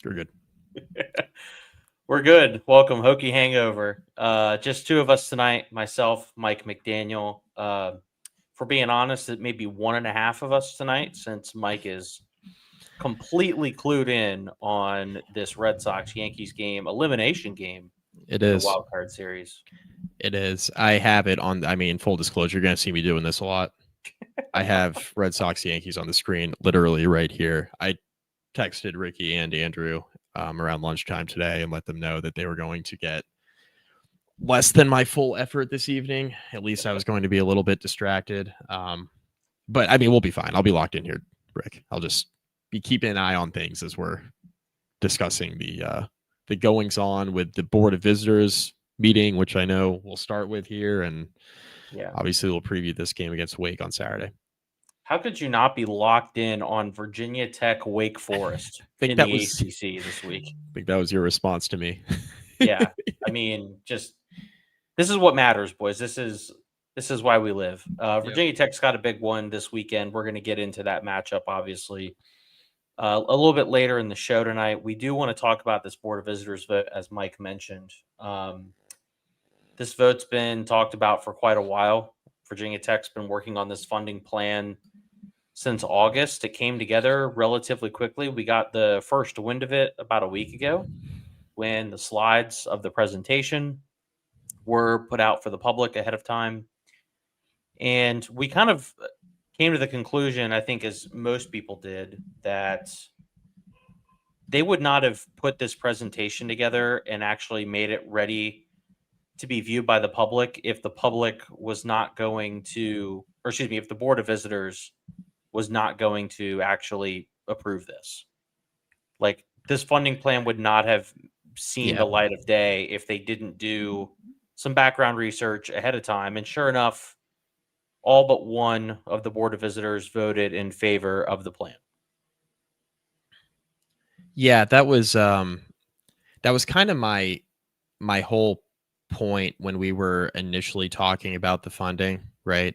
You're good. We're good. Welcome, Hokie Hangover. Just two of us tonight. Myself, Mike McDaniel. For being honest, it may be one and a half of us tonight since Mike is completely clued in on this Red Sox Yankees game, elimination game It in the is. wild card series. It is. I have it on. I mean, full disclosure, you're going to see me doing this a lot. I have Red Sox Yankees on the screen literally right here. I texted Ricky and Andrew around lunchtime today and let them know that they were going to get less than my full effort this evening. At least I was going to be a little bit distracted. But I mean, we'll be fine. I'll be locked in here, Rick. I'll just be keeping an eye on things as we're discussing the goings on with the Board of Visitors meeting, which I know we'll start with here, and obviously we'll preview this game against Wake on Saturday. How could you not be locked in on Virginia Tech Wake Forest in the ACC this week? I think that was your response to me. Yeah, I mean, just this is what matters, boys. This is why we live. Virginia Tech's got a big one this weekend. We're going to get into that matchup, obviously, a little bit later in the show tonight. We do want to talk about this Board of Visitors vote, as Mike mentioned. This vote's been talked about for quite a while. Virginia Tech's been working on this funding plan since August. It came together relatively quickly. We got the first wind of it about a week ago when the slides of the presentation were put out for the public ahead of time. And we kind of came to the conclusion, I think, as most people did, that they would not have put this presentation together and actually made it ready to be viewed by the public if the public was not going to, or excuse me, if the Board of Visitors was not going to actually approve this. Like, this funding plan would not have seen the light of day if they didn't do some background research ahead of time. And sure enough, all but one of the Board of Visitors voted in favor of the plan. Yeah, that was kind of my whole point when we were initially talking about the funding, right?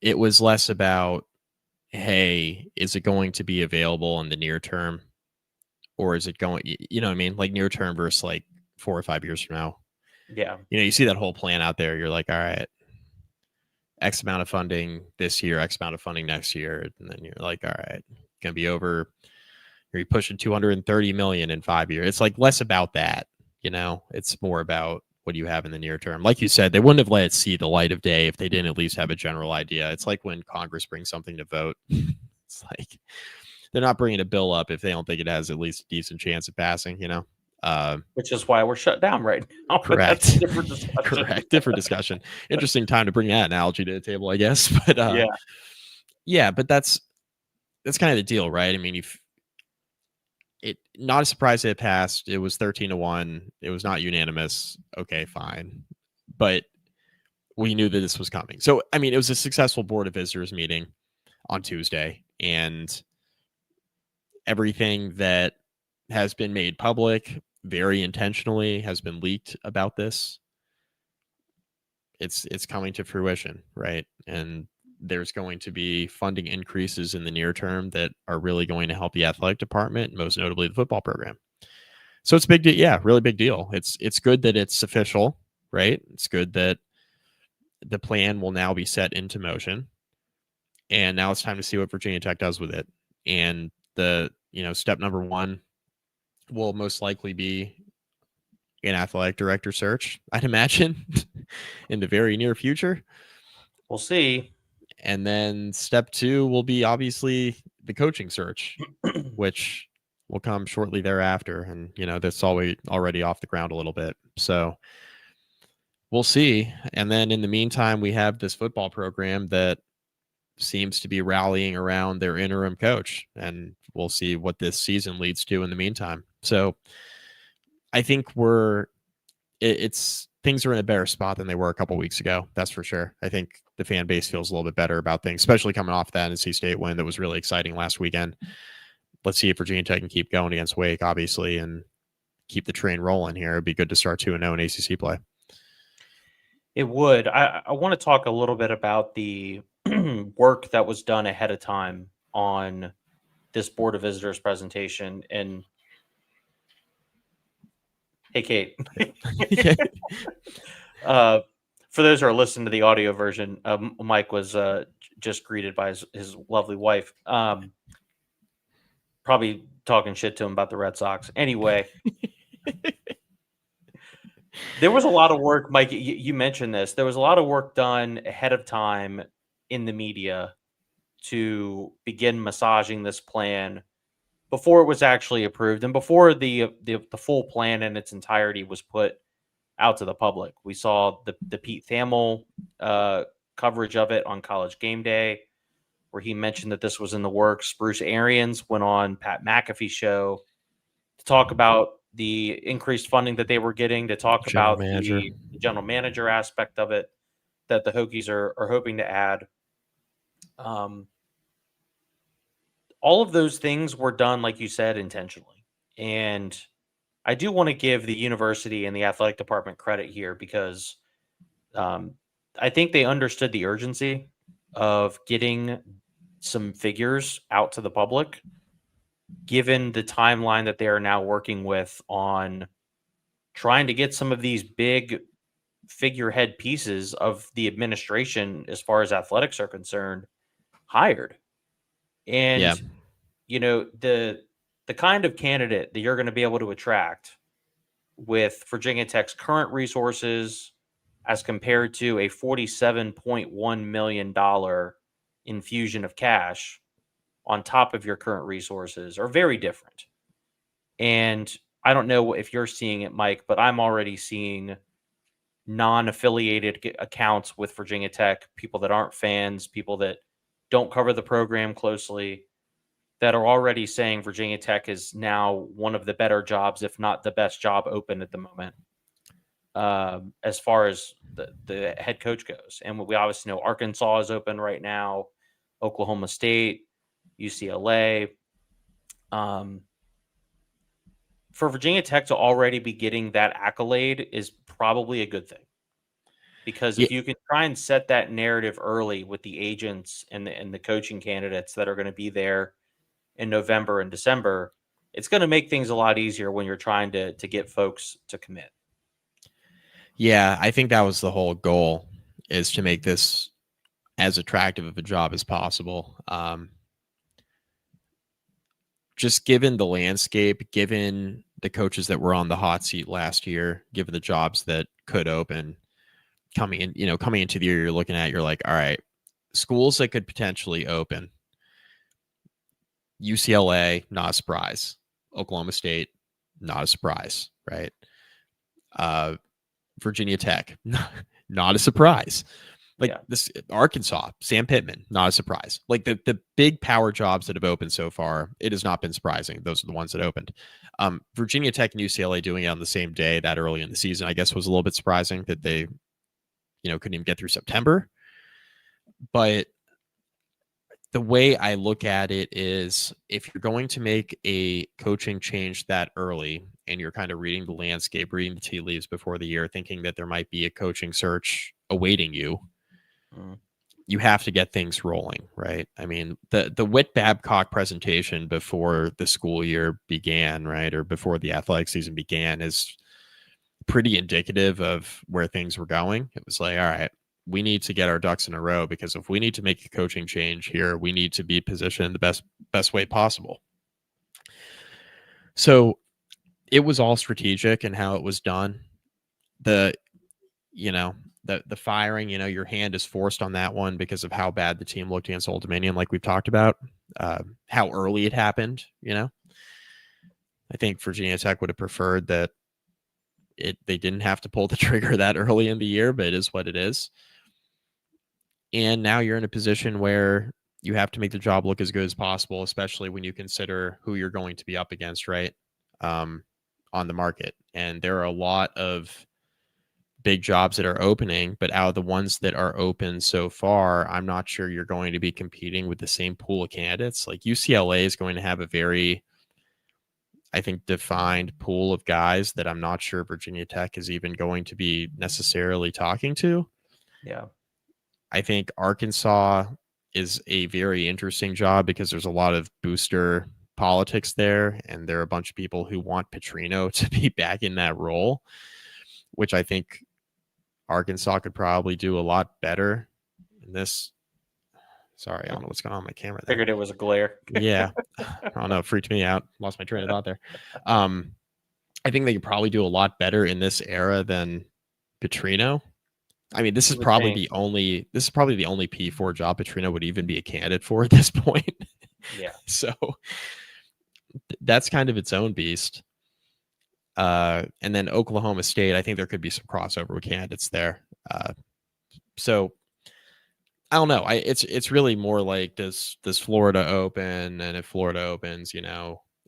It was less about, hey, is it going to be available in the near term? Or is it going, you know what I mean? Like near term versus like 4 or 5 years from now. Yeah. You know, you see that whole plan out there. You're like, all right, X amount of funding this year, X amount of funding next year. And then you're like, all right, going to be over. You're pushing 230 million in 5 years. It's like less about that, you know, it's more about what do you have in the near term. Like you said, they wouldn't have let it see the light of day if they didn't at least have a general idea. It's like when Congress brings something to vote. It's like they're not bringing a bill up if they don't think it has at least a decent chance of passing, you know? Which is why we're shut down right now. Correct. Different discussion. Correct. Different discussion. Interesting time to bring that analogy to the table, I guess. But but that's kind of the deal, right? I mean, not a surprise that it passed. It was 13-1. It was not unanimous. Okay, fine. But we knew that this was coming. So, I mean, it was a successful Board of Visitors meeting on Tuesday, and everything that has been made public very intentionally has been leaked about this. It's coming to fruition, right? And there's going to be funding increases in the near term that are really going to help the athletic department, most notably the football program. So it's big, really big deal. It's good that it's official, right? It's good that the plan will now be set into motion, and now it's time to see what Virginia Tech does with it. And step number one will most likely be an athletic director search, I'd imagine, in the very near future. We'll see. And then step two will be obviously the coaching search, which will come shortly thereafter. And, you know, that's already off the ground a little bit. So we'll see. And then in the meantime, we have this football program that seems to be rallying around their interim coach. And we'll see what this season leads to in the meantime. So I think things are in a better spot than they were a couple weeks ago. That's for sure. I think the fan base feels a little bit better about things, especially coming off that NC State win that was really exciting last weekend. Let's see if Virginia Tech can keep going against Wake, obviously, and keep the train rolling here. It'd be good to start 2-0 in ACC play. It would. I want to talk a little bit about the work that was done ahead of time on this Board of Visitors presentation. And Hey, Kate. Yeah. For those who are listening to the audio version, Mike was just greeted by his lovely wife. Probably talking shit to him about the Red Sox. Anyway, there was a lot of work, Mike. You mentioned this. There was a lot of work done ahead of time in the media to begin massaging this plan before it was actually approved and before the full plan in its entirety was put out to the public. We saw the Pete Thamel coverage of it on College Game Day, where he mentioned that this was in the works. Bruce Arians went on Pat McAfee's show to talk about the increased funding that they were getting, to talk General about manager. the general manager aspect of it that the Hokies are hoping to add. All of those things were done, like you said, intentionally. And I do want to give the university and the athletic department credit here because I think they understood the urgency of getting some figures out to the public, given the timeline that they are now working with on trying to get some of these big figurehead pieces of the administration, as far as athletics are concerned, hired. Yeah. And the kind of candidate that you're going to be able to attract with Virginia Tech's current resources as compared to a $47.1 million infusion of cash on top of your current resources are very different. And I don't know if you're seeing it, Mike, but I'm already seeing non-affiliated accounts with Virginia Tech, people that aren't fans, people that don't cover the program closely, that are already saying Virginia Tech is now one of the better jobs, if not the best job open at the moment, as far as the head coach goes. And we obviously know Arkansas is open right now, Oklahoma State, UCLA. For Virginia Tech to already be getting that accolade is probably a good thing. Because if you can try and set that narrative early with the agents and the coaching candidates that are going to be there in November and December, it's going to make things a lot easier when you're trying to get folks to commit. Yeah, I think that was the whole goal, is to make this as attractive of a job as possible. Just given the landscape, given the coaches that were on the hot seat last year, given the jobs that could open coming into the year, you're looking at, you're like, all right, schools that could potentially open. UCLA, not a surprise. Oklahoma State, not a surprise, right? Virginia Tech, not a surprise. This Arkansas, Sam Pittman, not a surprise. Like the big power jobs that have opened so far, it has not been surprising. Those are the ones that opened. Virginia Tech and UCLA doing it on the same day that early in the season, I guess, was a little bit surprising that they, couldn't even get through September. But the way I look at it is, if you're going to make a coaching change that early and you're kind of reading the landscape, reading the tea leaves before the year, thinking that there might be a coaching search awaiting you, you have to get things rolling, right? I mean, the Whit Babcock presentation before the school year began, right, or before the athletic season began, is pretty indicative of where things were going. It was like, all right, we need to get our ducks in a row, because if we need to make a coaching change here, we need to be positioned in the best way possible. So it was all strategic in how it was done. The firing, your hand is forced on that one because of how bad the team looked against Old Dominion, like we've talked about, how early it happened. I think Virginia Tech would have preferred that they didn't have to pull the trigger that early in the year, but it is what it is. And now you're in a position where you have to make the job look as good as possible, especially when you consider who you're going to be up against, right, on the market. And there are a lot of big jobs that are opening, but out of the ones that are open so far, I'm not sure you're going to be competing with the same pool of candidates. Like UCLA is going to have a very, I think, defined pool of guys that I'm not sure Virginia Tech is even going to be necessarily talking to. Yeah. I think Arkansas is a very interesting job because there's a lot of booster politics there, and there are a bunch of people who want Petrino to be back in that role, which I think Arkansas could probably do a lot better in this. Sorry, I don't know what's going on with my camera there. Figured it was a glare. Yeah. I don't know. It freaked me out. Lost my train of thought there. I think they could probably do a lot better in this era than Petrino. I mean, this is probably the only P4 job Petrino would even be a candidate for at this point. Yeah. So that's kind of its own beast. And then Oklahoma State, I think there could be some crossover with candidates there. So I don't know. It's really more like does Florida open, and if Florida opens,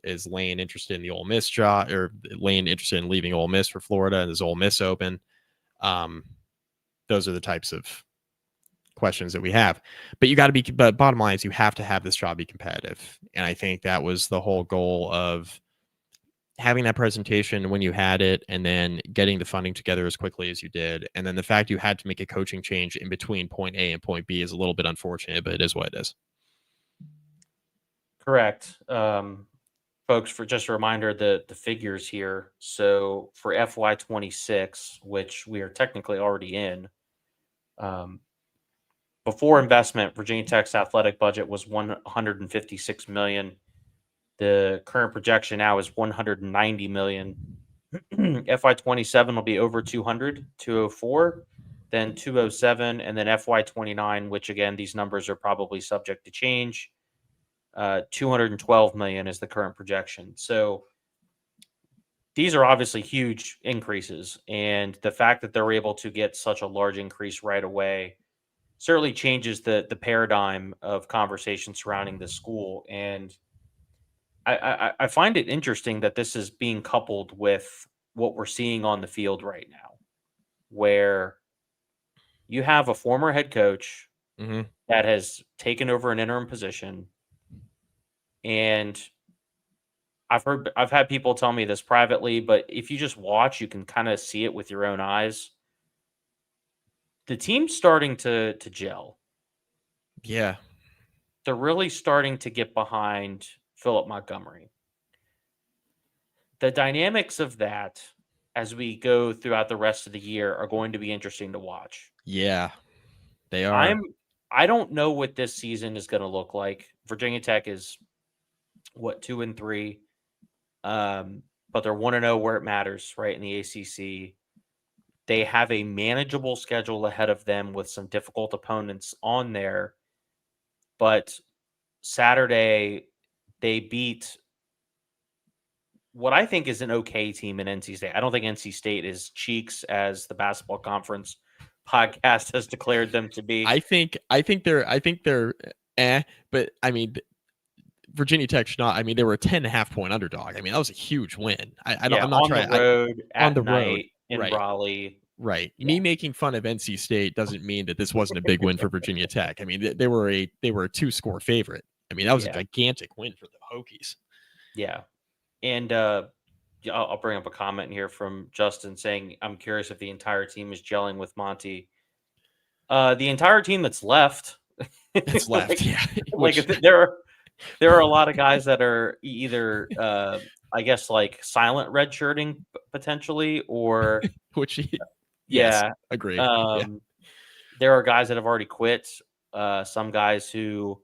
is Lane interested in the Ole Miss job, or Lane interested in leaving Ole Miss for Florida, and does Ole Miss open? Those are the types of questions that we have. But bottom line is you have to have this job be competitive, and I think that was the whole goal of having that presentation when you had it, and then getting the funding together as quickly as you did. And then the fact you had to make a coaching change in between point A and point B is a little bit unfortunate, but it is what it is. Correct. Folks, for just a reminder, the figures here. So for FY26, which we are technically already in, before investment, Virginia Tech's athletic budget was $156 million. The current projection now is $190 million. FY27 will be over 200, 204, then 207, and then FY29, which again, these numbers are probably subject to change. 212 million is the current projection. So these are obviously huge increases, and the fact that they're able to get such a large increase right away certainly changes the paradigm of conversation surrounding the school. And I find it interesting that this is being coupled with what we're seeing on the field right now, where you have a former head coach that has taken over an interim position. And I've had people tell me this privately, but if you just watch, you can kind of see it with your own eyes. The team's starting to gel. Yeah. They're really starting to get behind Philip Montgomery. The dynamics of that as we go throughout the rest of the year are going to be interesting to watch. Yeah, they are. I don't know what this season is going to look like. Virginia Tech is 2-3, but they're 1-0 where it matters, right, in the ACC. They have a manageable schedule ahead of them with some difficult opponents on there, but Saturday they beat what I think is an okay team in NC State. I don't think NC State is cheeks, as the Basketball Conference podcast has declared them to be. I think they're but I mean, Virginia Tech should not. I mean, they were a 10.5 point underdog. I mean, that was a huge win. I'm not trying on the road at night road in Raleigh. Right. Yeah. Me making fun of NC State doesn't mean that this wasn't a big win for Virginia Tech. I mean, they were a 2-score favorite. I mean, that was a gigantic win for the Hokies. Yeah. And I'll bring up a comment here from Justin saying, I'm curious if the entire team is gelling with Monty. The entire team that's left. That's left, yeah. There are a lot of guys that are either, I guess, like silent redshirting potentially, or yes, agreed. There are guys that have already quit. Some guys who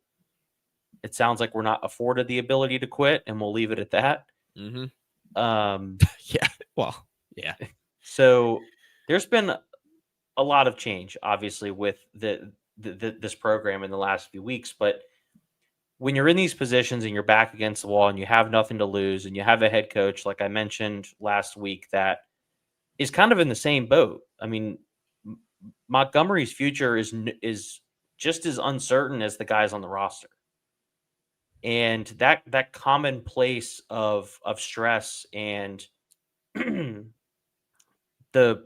it sounds like we're not afforded the ability to quit, and we'll leave it at that. Mm-hmm. Yeah. So there's been a lot of change, obviously, with this program in the last few weeks. But when you're in these positions and you're back against the wall and you have nothing to lose, and you have a head coach, like I mentioned last week, that is kind of in the same boat. I mean, Montgomery's future is just as uncertain as the guys on the roster. And that common place of stress and the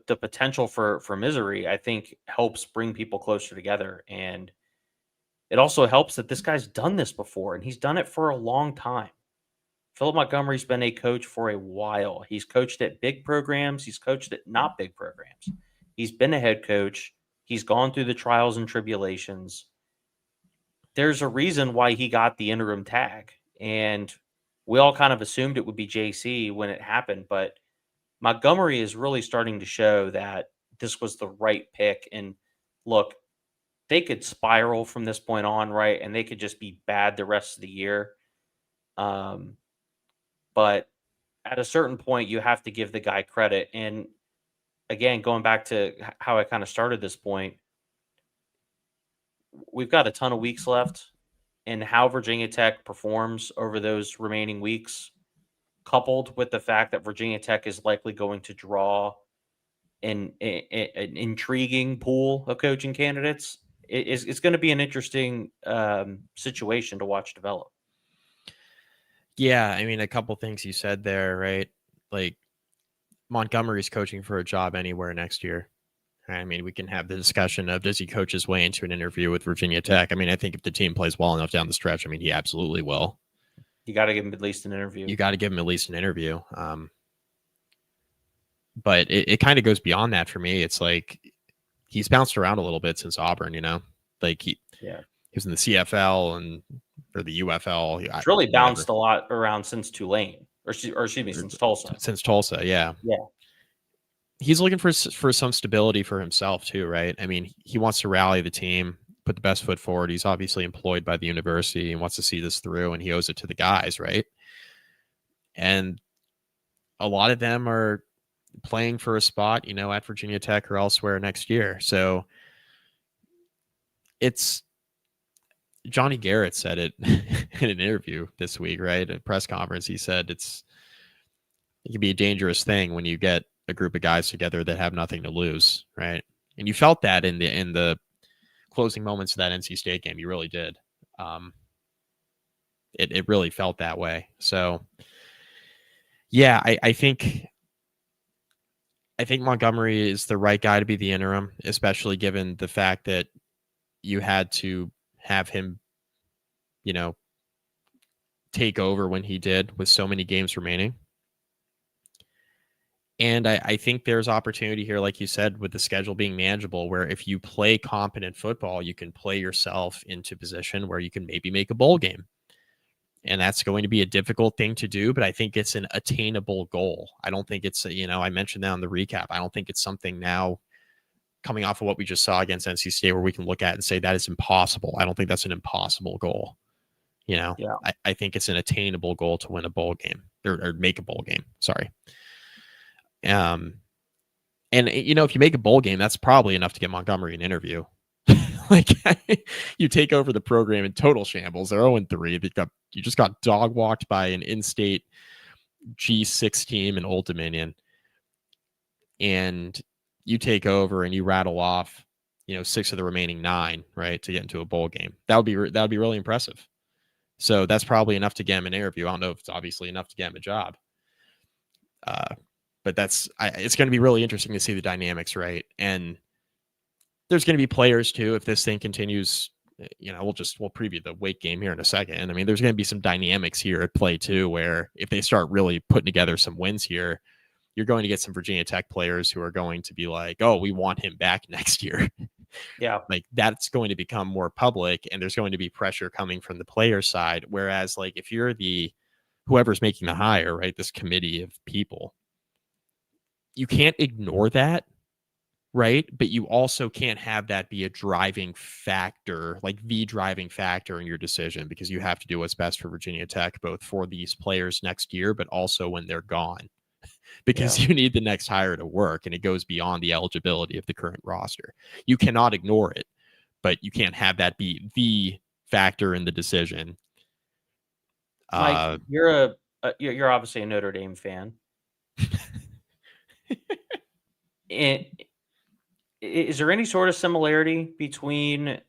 potential for misery, I think, helps bring people closer together. And it also helps that this guy's done this before, and he's done it for a long time. Philip Montgomery's been a coach for a while. He's coached at big programs. He's coached at not big programs. He's been a head coach. He's gone through the trials and tribulations. There's a reason why he got the interim tag. And we all kind of assumed it would be JC when it happened, but Montgomery is really starting to show that this was the right pick. And look, they could spiral from this point on, right? And they could just be bad the rest of the year. But at a certain point, you have to give the guy credit. And again, going back to how I kind of started this point, we've got a ton of weeks left, and how Virginia Tech performs over those remaining weeks, coupled with the fact that Virginia Tech is likely going to draw an intriguing pool of coaching candidates, it's going to be an interesting situation to watch develop. Yeah, I mean, a couple things you said there, right? Like Montgomery's coaching for a job anywhere next year. I mean, we can have the discussion of does he coach his way into an interview with Virginia Tech? I mean, I think if the team plays well enough down the stretch, I mean, he absolutely will. You got to give him at least an interview. You got to give him at least an interview. But it kind of goes beyond that for me. It's like he's bounced around a little bit since Auburn, you know? Like he was in the CFL or the UFL. It's really bounced a lot around since Tulane, or excuse me, since Tulsa. Since Tulsa, yeah. He's looking for some stability for himself too, right? I mean, he wants to rally the team, put the best foot forward. He's obviously employed by the university and wants to see this through, and he owes it to the guys, right? And a lot of them are playing for a spot, you know, at Virginia Tech or elsewhere next year. So it's Johnny Garrett said it in an interview this week, right? At a press conference. He said it can be a dangerous thing when you get a group of guys together that have nothing to lose, right? And you felt that in the closing moments of that NC State game. You really did. It really felt that way. So yeah, I think Montgomery is the right guy to be the interim, especially given the fact that you had to have him, you know, take over when he did with so many games remaining. And I think there's opportunity here, like you said, with the schedule being manageable, where if you play competent football, you can play yourself into position where you can maybe make a bowl game. And that's going to be a difficult thing to do, but I think it's an attainable goal. I don't think it's, I mentioned that on the recap. I don't think it's something now coming off of what we just saw against NC State where we can look at and say that is impossible. I don't think that's an impossible goal. I think it's an attainable goal to win a bowl game or make a bowl game. Sorry. And if you make a bowl game, that's probably enough to get Montgomery an interview. Like you take over the program in total shambles. They're 0-3. You just got dog walked by an in-state G6 team in Old Dominion, and you take over and you rattle off, 6 of the remaining 9, right, to get into a bowl game. That would be really impressive. So that's probably enough to get him an interview. I don't know if it's obviously enough to get him a job. But it's going to be really interesting to see the dynamics, right? And there's going to be players too. If this thing continues, we'll preview the Wake game here in a second. I mean, there's going to be some dynamics here at play too, where if they start really putting together some wins here, you're going to get some Virginia Tech players who are going to be like, oh, we want him back next year. Yeah. Like that's going to become more public, and there's going to be pressure coming from the player side. Whereas like if you're whoever's making the hire, right, this committee of people, you can't ignore that, right? But you also can't have that be a driving factor, like the driving factor in your decision, because you have to do what's best for Virginia Tech, both for these players next year, but also when they're gone, because you need the next hire to work, and it goes beyond the eligibility of the current roster. You cannot ignore it, but you can't have that be the factor in the decision. Mike, you're obviously a Notre Dame fan. Is there any sort of similarity between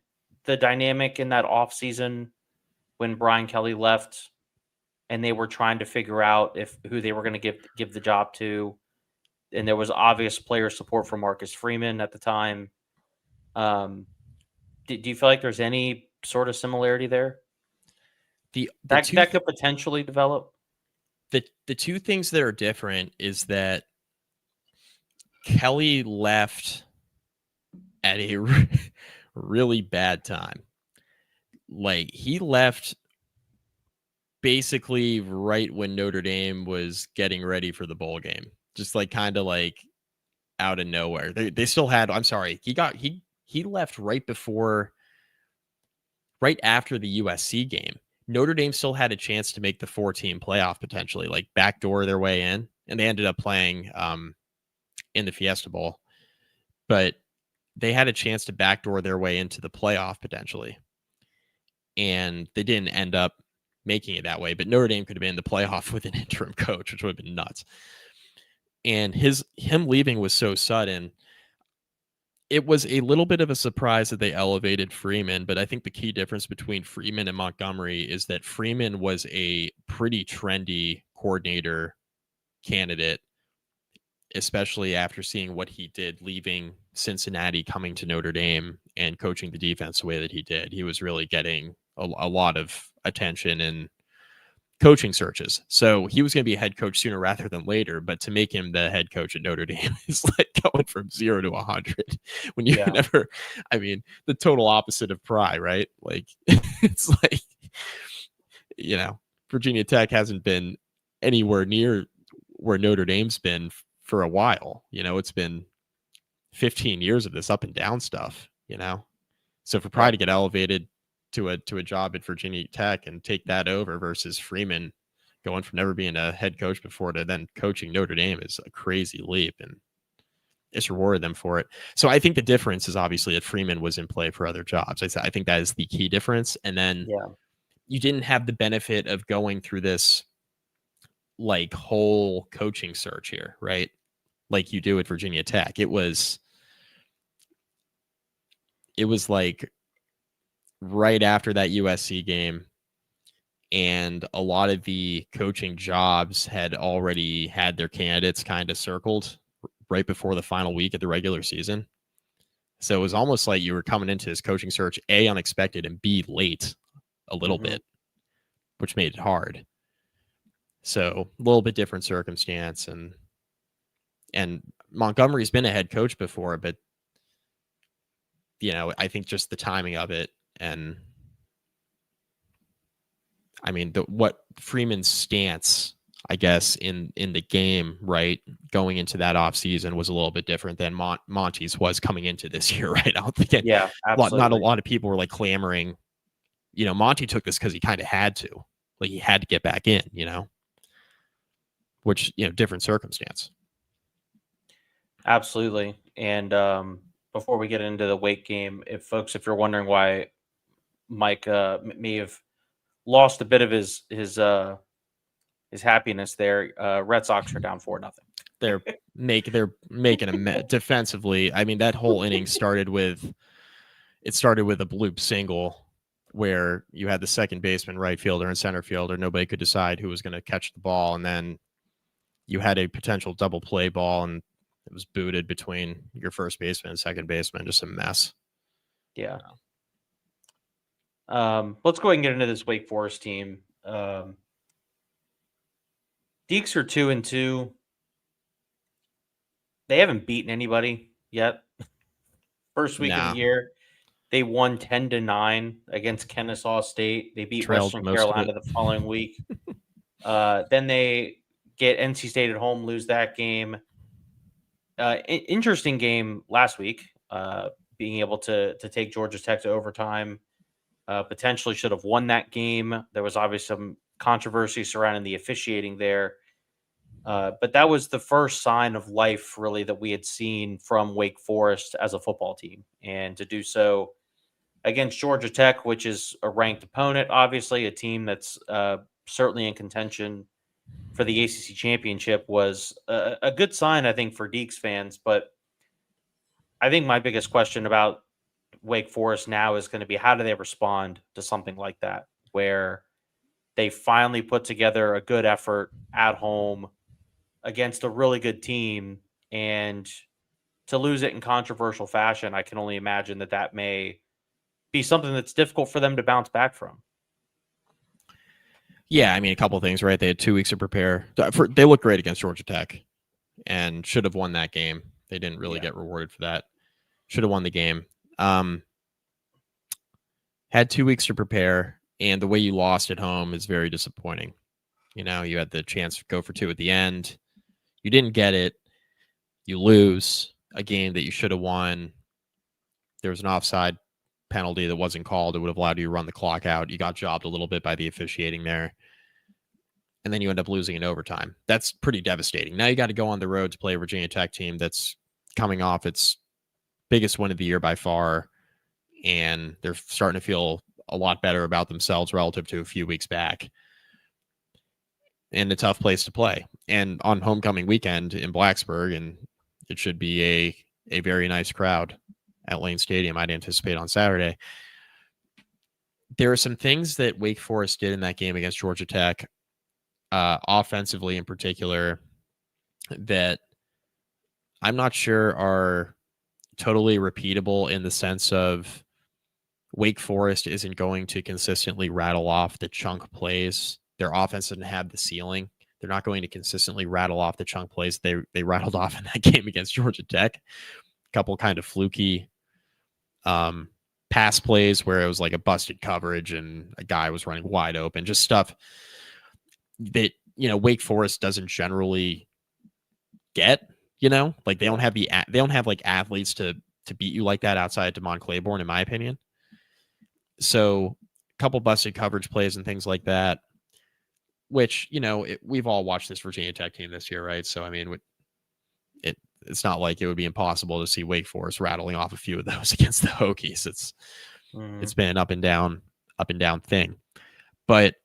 the dynamic in that offseason when Brian Kelly left and they were trying to figure out who they were going to give the job to, and there was obvious player support from Marcus Freeman at the time? Do you feel like there's any sort of similarity there? That could potentially develop? The two things that are different is that Kelly left at a really bad time. Like he left basically right when Notre Dame was getting ready for the bowl game, just like kind of like out of nowhere. They still had, I'm sorry, he left right after the USC game. Notre Dame still had a chance to make the 4-team playoff potentially, like backdoor their way in, and they ended up playing in the Fiesta Bowl. But they had a chance to backdoor their way into the playoff potentially, and they didn't end up making it that way. But Notre Dame could have been in the playoff with an interim coach, which would have been nuts. And him leaving was so sudden. It was a little bit of a surprise that they elevated Freeman, but I think the key difference between Freeman and Montgomery is that Freeman was a pretty trendy coordinator candidate, especially after seeing what he did leaving Cincinnati, coming to Notre Dame and coaching the defense the way that he did. He was really getting a lot of attention and coaching searches. So he was going to be a head coach sooner rather than later, but to make him the head coach at Notre Dame is like going from 0 to 100 when you never, I mean, the total opposite of Pry, right? Like it's like, you know, Virginia Tech hasn't been anywhere near where Notre Dame's been for a while. You know, it's been 15 years of this up and down stuff, you know? So for Pry to get elevated to a job at Virginia Tech and take that over versus Freeman going from never being a head coach before to then coaching Notre Dame is a crazy leap, and it's rewarded them for it. So I think the difference is obviously that Freeman was in play for other jobs. I think that is the key difference. And then you didn't have the benefit of going through this like whole coaching search here, right? Like you do at Virginia Tech. It was like right after that USC game, and a lot of the coaching jobs had already had their candidates kind of circled right before the final week of the regular season. So it was almost like you were coming into this coaching search, A, unexpected, and B, late a little bit, which made it hard. So a little bit different circumstance. And Montgomery's been a head coach before, but, you know, I think just the timing of it, and I mean, what Freeman's stance, I guess, in the game, right, going into that offseason was a little bit different than Monty's was coming into this year, right? I don't think absolutely. Not a lot of people were like clamoring. You know, Monty took this because he kind of had to. Like he had to get back in, you know, which, you know, different circumstance. Absolutely. And before we get into the Wake game, if you're wondering why Mike may have lost a bit of his happiness there, Red Sox are down 4-0. They're making a defensively. I mean, that whole inning started with a bloop single where you had the second baseman, right fielder, and center fielder. Nobody could decide who was going to catch the ball, and then you had a potential double play ball, and it was booted between your first baseman and second baseman. Just a mess. Yeah. Let's go ahead and get into this Wake Forest team. Deacs are 2-2. They haven't beaten anybody yet. First week of the year, they won 10-9 against Kennesaw State. They beat Western Carolina the following week. Then they get NC State at home, lose that game. Interesting game last week, being able to take Georgia Tech to overtime. Potentially should have won that game. There was obviously some controversy surrounding the officiating there. But that was the first sign of life, really, that we had seen from Wake Forest as a football team. And to do so against Georgia Tech, which is a ranked opponent, obviously, a team that's certainly in contention for the ACC championship, was a good sign, I think, for Deacs fans. But I think my biggest question about Wake Forest now is going to be, how do they respond to something like that, where they finally put together a good effort at home against a really good team, and to lose it in controversial fashion? I can only imagine that may be something that's difficult for them to bounce back from. Yeah, I mean, a couple of things, right? They had 2 weeks to prepare. They looked great against Georgia Tech and should have won that game. They didn't really get rewarded for that. Should have won the game. Had 2 weeks to prepare. And the way you lost at home is very disappointing. You had the chance to go for 2 at the end. You didn't get it. You lose a game that you should have won. There was an offside penalty that wasn't called. It would have allowed you to run the clock out. You got jobbed a little bit by the officiating there. And then you end up losing in overtime. That's pretty devastating. Now you got to go on the road to play a Virginia Tech team that's coming off its biggest win of the year by far. And they're starting to feel a lot better about themselves relative to a few weeks back. And a tough place to play. And on homecoming weekend in Blacksburg, and it should be a very nice crowd at Lane Stadium, I'd anticipate on Saturday. There are some things that Wake Forest did in that game against Georgia Tech, offensively in particular, that I'm not sure are totally repeatable in the sense of Wake Forest isn't going to consistently rattle off the chunk plays. Their offense doesn't have the ceiling. They're not going to consistently rattle off the chunk plays they rattled off in that game against Georgia Tech. A couple kind of fluky pass plays where it was like a busted coverage and a guy was running wide open. Just stuff that, Wake Forest doesn't generally get, like they don't have like athletes to beat you like that outside Damon Claiborne, in my opinion. So a couple busted coverage plays and things like that, which, we've all watched this Virginia Tech team this year, right? So, I mean, it's not like it would be impossible to see Wake Forest rattling off a few of those against the Hokies. It's been an up and down thing. But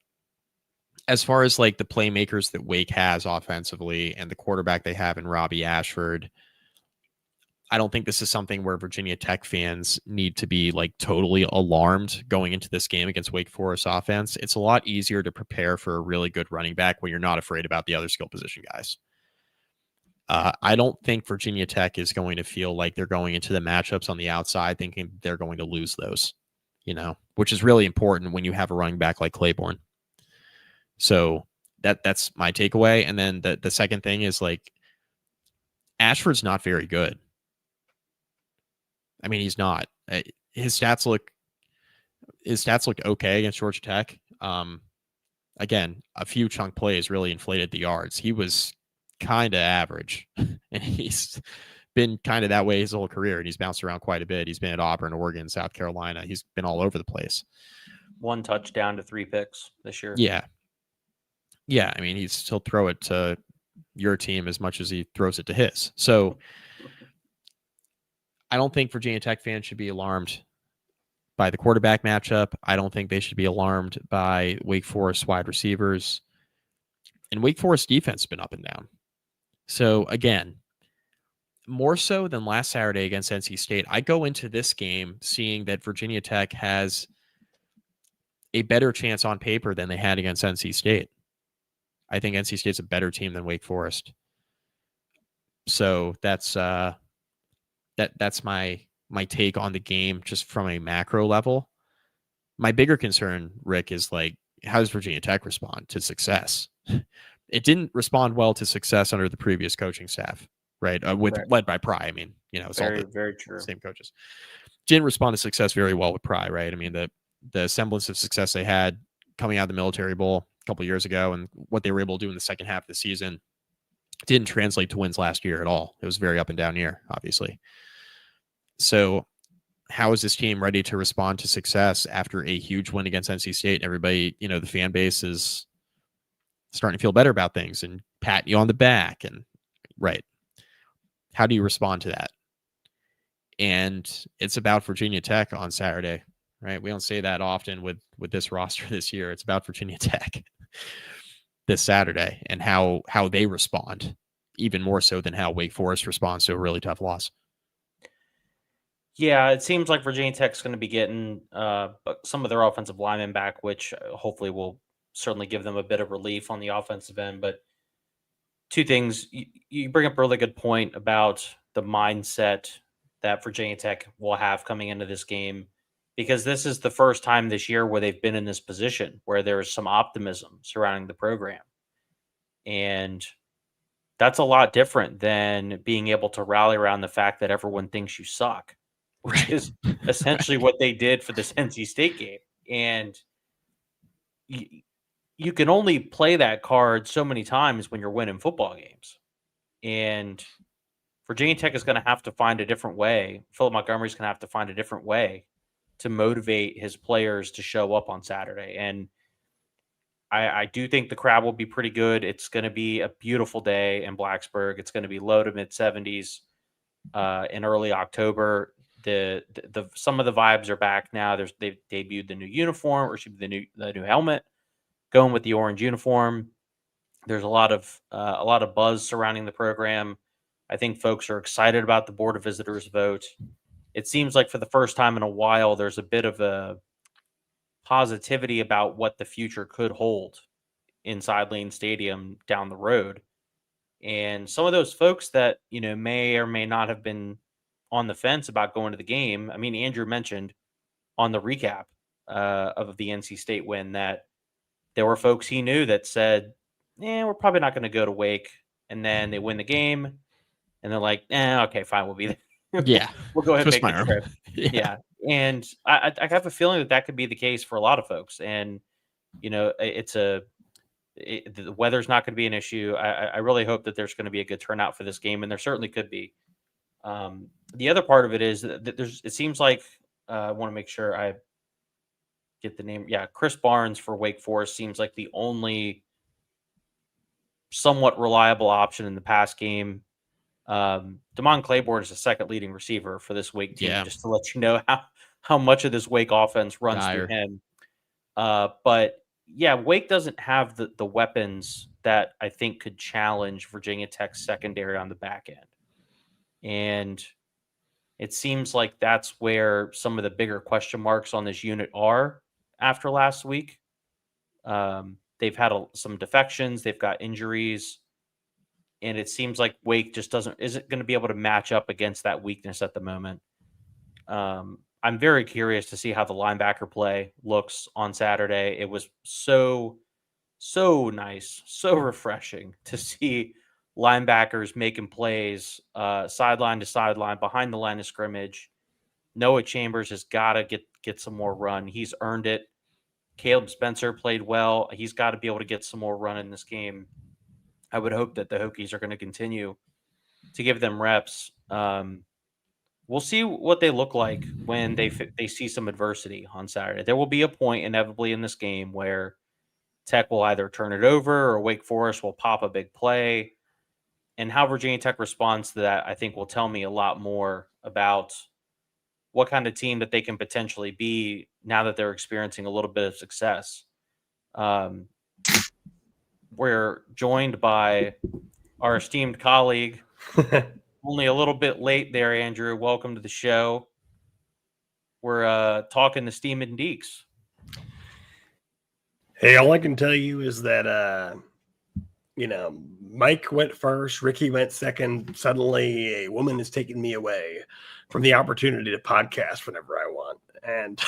as far as like the playmakers that Wake has offensively and the quarterback they have in Robbie Ashford, I don't think this is something where Virginia Tech fans need to be like totally alarmed going into this game against Wake Forest offense. It's a lot easier to prepare for a really good running back when you're not afraid about the other skill position guys. I don't think Virginia Tech is going to feel like they're going into the matchups on the outside thinking they're going to lose those, which is really important when you have a running back like Claiborne. So that's my takeaway. And then the second thing is like Ashford's not very good. I mean, he's not. His stats look okay against Georgia Tech. Again, a few chunk plays really inflated the yards. He was kind of average, and he's been kind of that way his whole career, and he's bounced around quite a bit. He's been at Auburn, Oregon, South Carolina. He's been all over the place. 1 touchdown to 3 picks this year. Yeah. I mean, he'll throw it to your team as much as he throws it to his. So I don't think Virginia Tech fans should be alarmed by the quarterback matchup. I don't think they should be alarmed by Wake Forest wide receivers. And Wake Forest defense has been up and down. So again, more so than last Saturday against NC State, I go into this game seeing that Virginia Tech has a better chance on paper than they had against NC State. I think NC State's a better team than Wake Forest. So that's my take on the game just from a macro level. My bigger concern, Rick, is like, how does Virginia Tech respond to success? It didn't respond well to success under the previous coaching staff, right? Led by Pry. I mean, it's very, all the very true. Same coaches. Didn't respond to success very well with Pry, right? I mean, the semblance of success they had coming out of the Military Bowl a couple of years ago and what they were able to do in the second half of the season didn't translate to wins last year at all. It was a very up and down year, obviously. So how is this team ready to respond to success after a huge win against NC State? Everybody, the fan base is starting to feel better about things and pat you on the back. And right. How do you respond to that? And it's about Virginia Tech on Saturday, right? We don't say that often with this roster this year. It's about Virginia Tech this Saturday and how they respond, even more so than how Wake Forest responds to a really tough loss. Yeah, it seems like Virginia Tech's going to be getting some of their offensive linemen back, which hopefully will certainly give them a bit of relief on the offensive end. But two things, you bring up a really good point about the mindset that Virginia Tech will have coming into this game, because this is the first time this year where they've been in this position where there's some optimism surrounding the program. And that's a lot different than being able to rally around the fact that everyone thinks you suck, which is essentially what they did for this NC State game. And you can only play that card so many times when you're winning football games. And Virginia Tech is going to have to find a different way. Philip Montgomery is going to have to find a different way to motivate his players to show up on Saturday. And I do think the crowd will be pretty good. It's going to be a beautiful day in Blacksburg. It's going to be low to mid 70s in early October. The some of the vibes are back now. They've debuted the new uniform, or should be the new helmet, going with the orange uniform. There's a lot of buzz surrounding the program. I think folks are excited about the Board of Visitors vote. It seems like for the first time in a while, there's a bit of a positivity about what the future could hold inside Lane Stadium down the road. And some of those folks that, may or may not have been on the fence about going to the game. I mean, Andrew mentioned on the recap of the NC State win that there were folks he knew that said, we're probably not going to go to Wake. And then they win the game. And they're like, okay, fine, we'll be there. Yeah. We'll go ahead and Twist make the my arm. trip. Yeah. And I have a feeling that could be the case for a lot of folks. And, the weather's not going to be an issue. I really hope that there's going to be a good turnout for this game. And there certainly could be. The other part of it is that it seems like I want to make sure I get the name. Yeah. Chris Barnes for Wake Forest seems like the only somewhat reliable option in the pass game. Damon Claiborne is the second leading receiver for this Wake team, just to let you know how much of this Wake offense runs through him. But yeah, Wake doesn't have the weapons that I think could challenge Virginia Tech's secondary on the back end. And it seems like that's where some of the bigger question marks on this unit are after last week. They've had some defections, they've got injuries. And it seems like Wake just isn't going to be able to match up against that weakness at the moment. I'm very curious to see how the linebacker play looks on Saturday. It was so nice, so refreshing to see linebackers making plays sideline to sideline behind the line of scrimmage. Noah Chambers has got to get some more run. He's earned it. Caleb Spencer played well. He's got to be able to get some more run in this game. I would hope that the Hokies are going to continue to give them reps. We'll see what they look like when they see some adversity on Saturday. There will be a point inevitably in this game where Tech will either turn it over or Wake Forest will pop a big play. And how Virginia Tech responds to that, I think, will tell me a lot more about what kind of team that they can potentially be now that they're experiencing a little bit of success. We're joined by our esteemed colleague, only a little bit late there, Andrew. Welcome to the show. We're talking the Demon Deacons. Hey, all I can tell you is that, Mike went first, Ricky went second. Suddenly a woman is taking me away from the opportunity to podcast whenever I want. And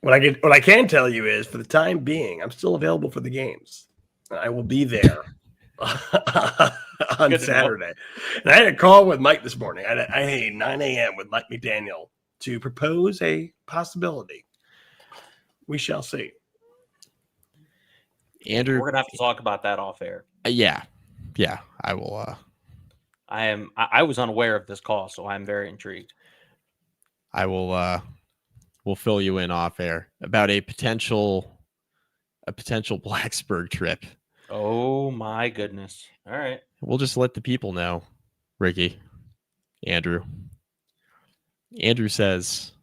what I can tell you is, for the time being, I'm still available for the games. I will be there on Saturday. And I had a call with Mike this morning. I had 9 a.m. with Mike McDaniel to propose a possibility. We shall see. Andrew, we're gonna have to talk about that off air. Yeah, I will. I was unaware of this call, so I'm very intrigued. I will. We'll fill you in off air about a potential Blacksburg trip. Oh my goodness! All right, we'll just let the people know. Ricky, Andrew says,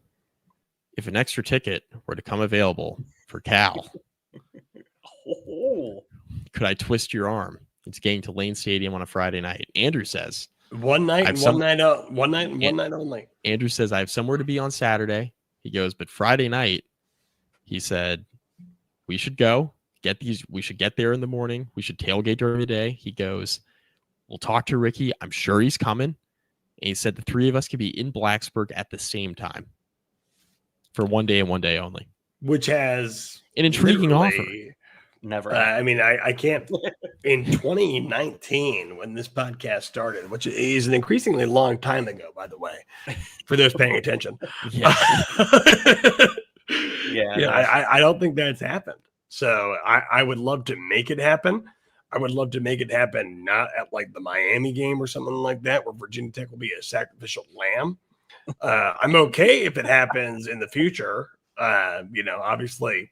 if an extra ticket were to come available for Cal, could I twist your arm? It's getting to Lane Stadium on a Friday night. Andrew says, one night only. Andrew says, I have somewhere to be on Saturday. He goes, but Friday night, he said, we should go we should get there in the morning. We should tailgate during the day. He goes, we'll talk to Ricky. I'm sure he's coming. And he said the three of us could be in Blacksburg at the same time for one day and one day only. Which has an intriguing offer. Never. I can't. In 2019, when this podcast started, which is an increasingly long time ago, by the way, for those paying attention. Yeah, You know, I don't think that's happened. So I would love to make it happen. I would love to make it happen not at like the Miami game or something like that, where Virginia Tech will be a sacrificial lamb. I'm okay if it happens in the future. You know, obviously,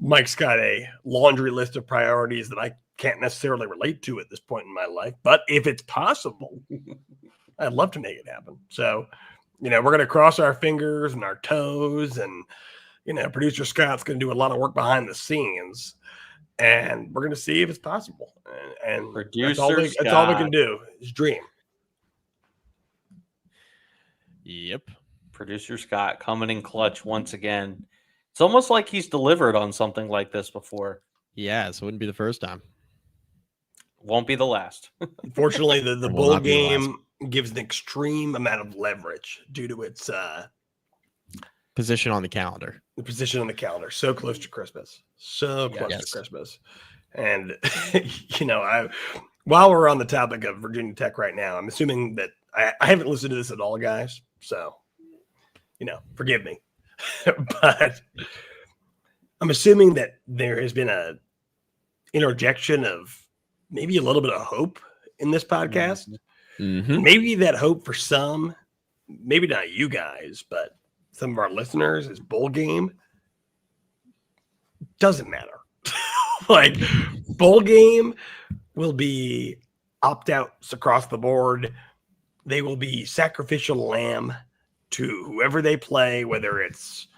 Mike's got a laundry list of priorities that I can't necessarily relate to at this point in my life. But if it's possible, I'd love to make it happen. So, you know, we're going to cross our fingers and our toes, and, you know, producer Scott's going to do a lot of work behind the scenes, and we're going to see if it's possible. And that's all we can do is dream. Yep. Producer Scott coming in clutch once again. It's almost like he's delivered on something like this before. Yeah, so it wouldn't be the first time. Won't be the last. Unfortunately, the bowl game gives an extreme amount of leverage due to its position on the calendar. The position on the calendar, so close to Christmas, to Christmas. And you know, while we're on the topic of Virginia Tech right now, I'm assuming that I haven't listened to this at all, guys. So, you know, forgive me, but I'm assuming that there has been a interjection of maybe a little bit of hope in this podcast. Mm-hmm. Maybe that hope for some, maybe not you guys, but some of our listeners is bowl game. Doesn't matter. Like, bowl game will be opt-outs across the board. They will be sacrificial lamb to whoever they play, whether it's,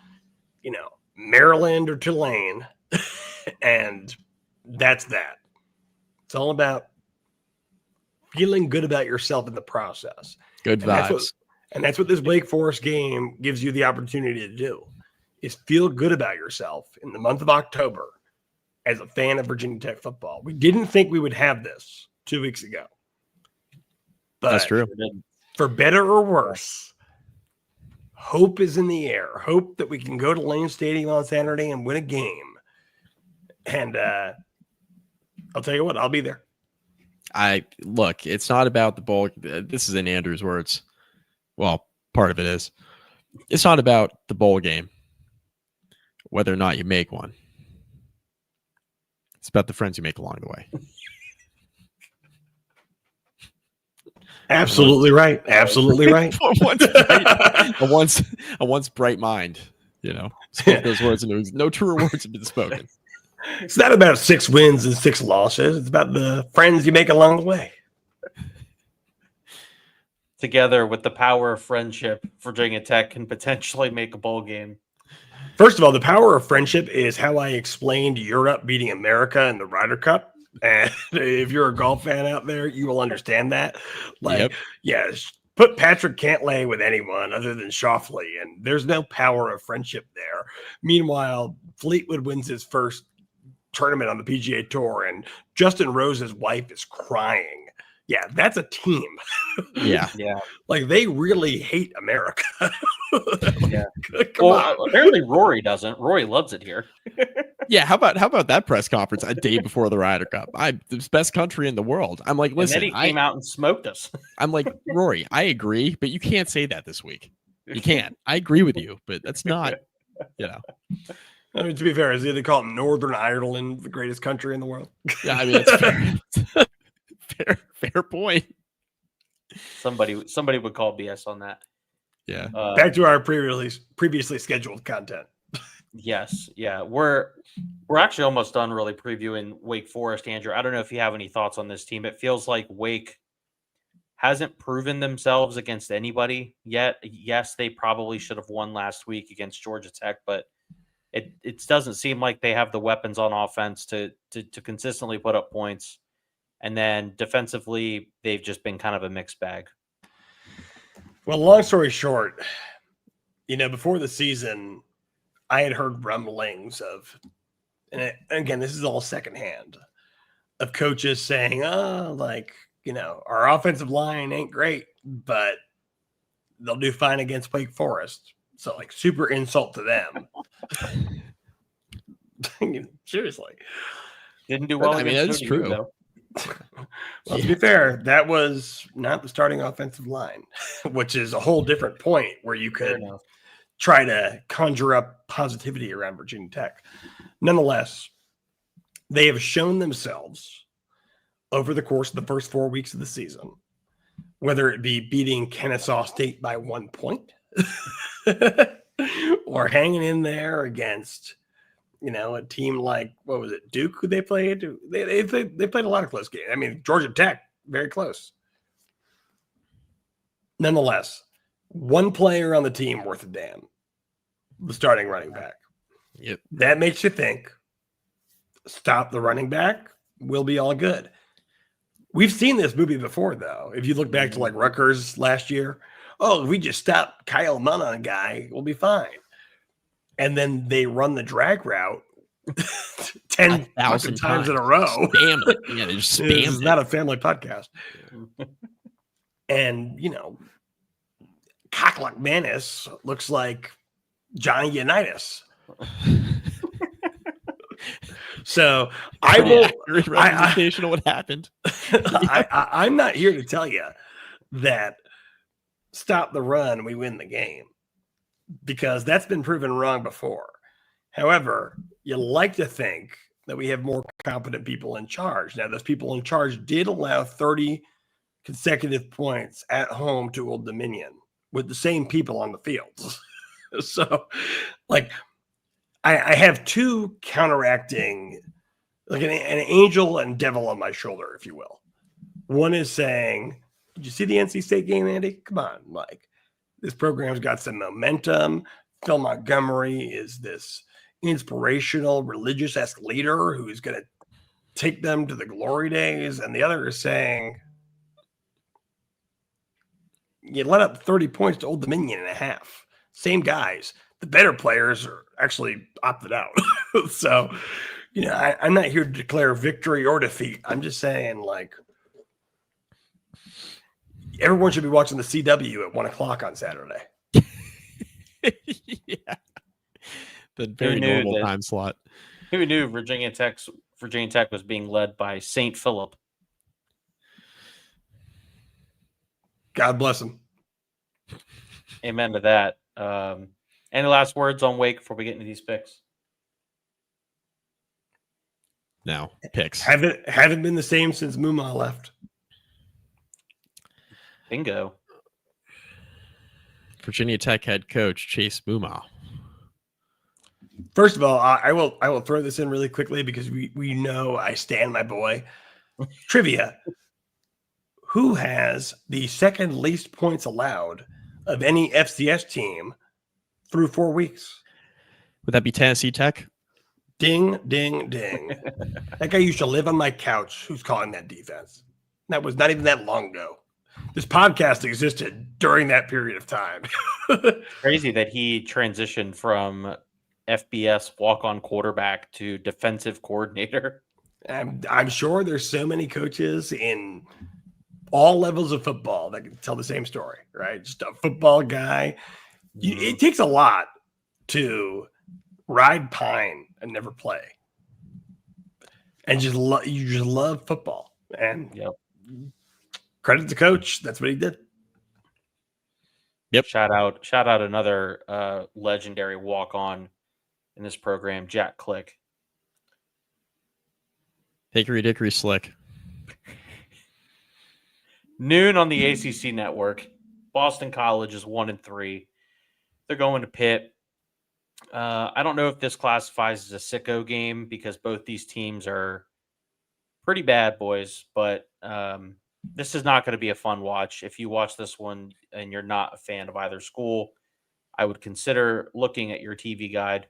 you know, Maryland or Tulane. And that's that. It's all about feeling good about yourself in the process. Good vibes. And that's what this Wake Forest game gives you the opportunity to do, is feel good about yourself in the month of October as a fan of Virginia Tech football. We didn't think we would have this 2 weeks ago. But that's true. For better or worse, hope is in the air. Hope that we can go to Lane Stadium on Saturday and win a game. And I'll tell you what, I'll be there. Look, it's not about the bowl. This is in Andrew's words. Well, part of it is. It's not about the bowl game, whether or not you make one. It's about the friends you make along the way. Absolutely right. Absolutely right. A once bright mind, you know, spoke those words, and no truer words have been spoken. It's not about 6 wins and 6 losses. It's about the friends you make along the way. Together with the power of friendship, Virginia Tech can potentially make a bowl game. First of all, the power of friendship is how I explained Europe beating America in the Ryder Cup. And if you're a golf fan out there, you will understand that. Like, yes, put Patrick Cantlay with anyone other than Schauffele, and there's no power of friendship there. Meanwhile, Fleetwood wins his first tournament on the PGA Tour, and Justin Rose's wife is crying. Yeah, that's a team. Yeah. Like, they really hate America. Yeah. Apparently Rory doesn't. Rory loves it here. Yeah, how about that press conference a day before the Ryder Cup? The best country in the world. I'm like, listen. And then he came out and smoked us. I'm like, Rory, I agree, but you can't say that this week. You can't. I agree with you, but that's not, you know. I mean, to be fair, they call Northern Ireland the greatest country in the world. Yeah, I mean, it's fair. fair point. Somebody would call BS on that. Yeah. Back to our previously scheduled content. Yes. Yeah. We're actually almost done really previewing Wake Forest, Andrew. I don't know if you have any thoughts on this team. It feels like Wake hasn't proven themselves against anybody yet. Yes, they probably should have won last week against Georgia Tech, but it doesn't seem like they have the weapons on offense to consistently put up points. And then defensively, they've just been kind of a mixed bag. Well, long story short, you know, before the season, I had heard rumblings of, and again, this is all secondhand, of coaches saying, like, you know, our offensive line ain't great, but they'll do fine against Wake Forest. So, like, super insult to them. Seriously. Didn't do well. I mean, that's true. Though. Well, to be fair, that was not the starting offensive line, which is a whole different point where you could try to conjure up positivity around Virginia Tech. Nonetheless, they have shown themselves over the course of the first 4 weeks of the season, whether it be beating Kennesaw State by 1 point or hanging in there against, a team like, what was it, Duke, who they played? They played a lot of close games. I mean, Georgia Tech, very close. Nonetheless, one player on the team worth a damn, the starting running back. Yep. That makes you think, stop the running back, we'll be all good. We've seen this movie before, though. If you look back to like Rutgers last year, if we just stop Kyle Munn guy, we'll be fine. And then they run the drag route 10,000 times in a row. Spam it. Yeah, they just spam It's not a family podcast. And, Cocklock Manis looks like Johnny Unitas. So I will representation of what happened. I'm not here to tell you that stop the run, we win the game, because that's been proven wrong before. However, you like to think that we have more competent people in charge. Now, those people in charge did allow 30 consecutive points at home to Old Dominion with the same people on the field. So, like, I have two counteracting, like an angel and devil on my shoulder, if you will. One is saying, did you see the NC State game, Andy? Come on, like, this program's got some momentum. Phil Montgomery is this inspirational, religious-esque leader who's going to take them to the glory days. And the other is saying, you let up 30 points to Old Dominion in a half. Same guys. The better players are actually opted out. So, I'm not here to declare victory or defeat. I'm just saying, like, everyone should be watching the CW at 1:00 on Saturday. Yeah. The very normal time slot. Who knew Virginia Tech was being led by St. Philip? God bless him. Amen to that. Any last words on Wake before we get into these picks? No, picks. Haven't been the same since Muma left. Bingo. Virginia Tech head coach Chase Muma. First of all, I will throw this in really quickly because we know I stand my boy. Trivia. Who has the second least points allowed of any FCS team through 4 weeks? Would that be Tennessee Tech? Ding, ding, ding. That guy used to live on my couch. Who's calling that defense? That was not even that long ago. This podcast existed during that period of time. Crazy that he transitioned from FBS walk-on quarterback to defensive coordinator. I'm sure there's so many coaches in all levels of football that can tell the same story, right? Just a football guy. It takes a lot to ride pine and never play, and you just love football. And credit to coach. That's what he did. Yep. Shout out another legendary walk-on in this program, Jack Click. Hickory dickory slick. Noon on the ACC network. Boston College is 1-3. They're going to Pitt. I don't know if this classifies as a sicko game because both these teams are pretty bad boys, but this is not going to be a fun watch. If you watch this one and you're not a fan of either school, I would consider looking at your TV guide.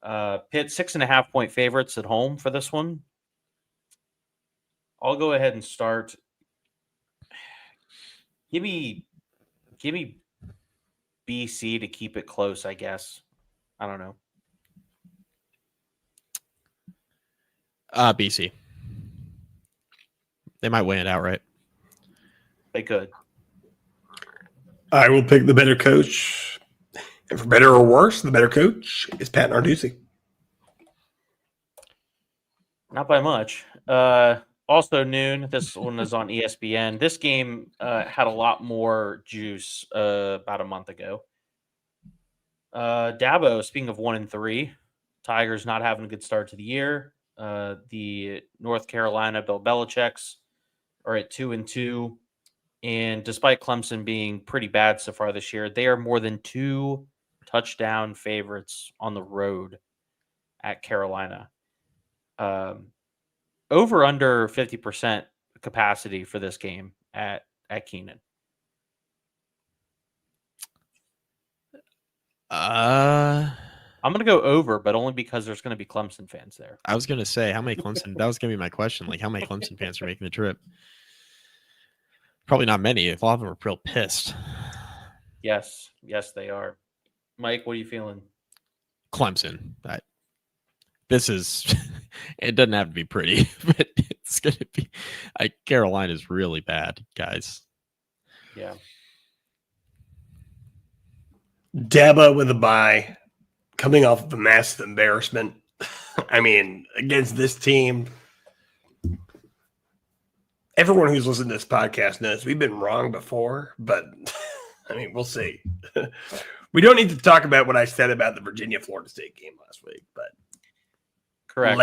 Pitt 6.5-point favorites at home for this one. I'll go ahead and start. Give me BC to keep it close, I guess. I don't know. BC. They might win it outright. They could. I will pick the better coach. And for better or worse, the better coach is Pat Narduzzi. Not by much. Also noon, this one is on ESPN. This game had a lot more juice about a month ago. Dabo, speaking of 1-3, Tigers not having a good start to the year. The North Carolina Bill Belichick's are at 2-2. And despite Clemson being pretty bad so far this year, they are more than 2 touchdown favorites on the road at Carolina. Over under 50% capacity for this game at Keenan. I'm going to go over, but only because there's going to be Clemson fans there. I was going to say, how many Clemson? That was going to be my question. Like, how many Clemson fans are making the trip? Probably not many. A lot of them are real pissed. Yes, they are. Mike, what are you feeling? Clemson. This is. It doesn't have to be pretty, but it's going to be. Carolina's really bad, guys. Yeah. Dabo with a bye, coming off of a massive embarrassment. I mean, against this team, everyone who's listened to this podcast knows we've been wrong before, but I mean, we'll see. We don't need to talk about what I said about the Virginia-Florida State game last week, but correct.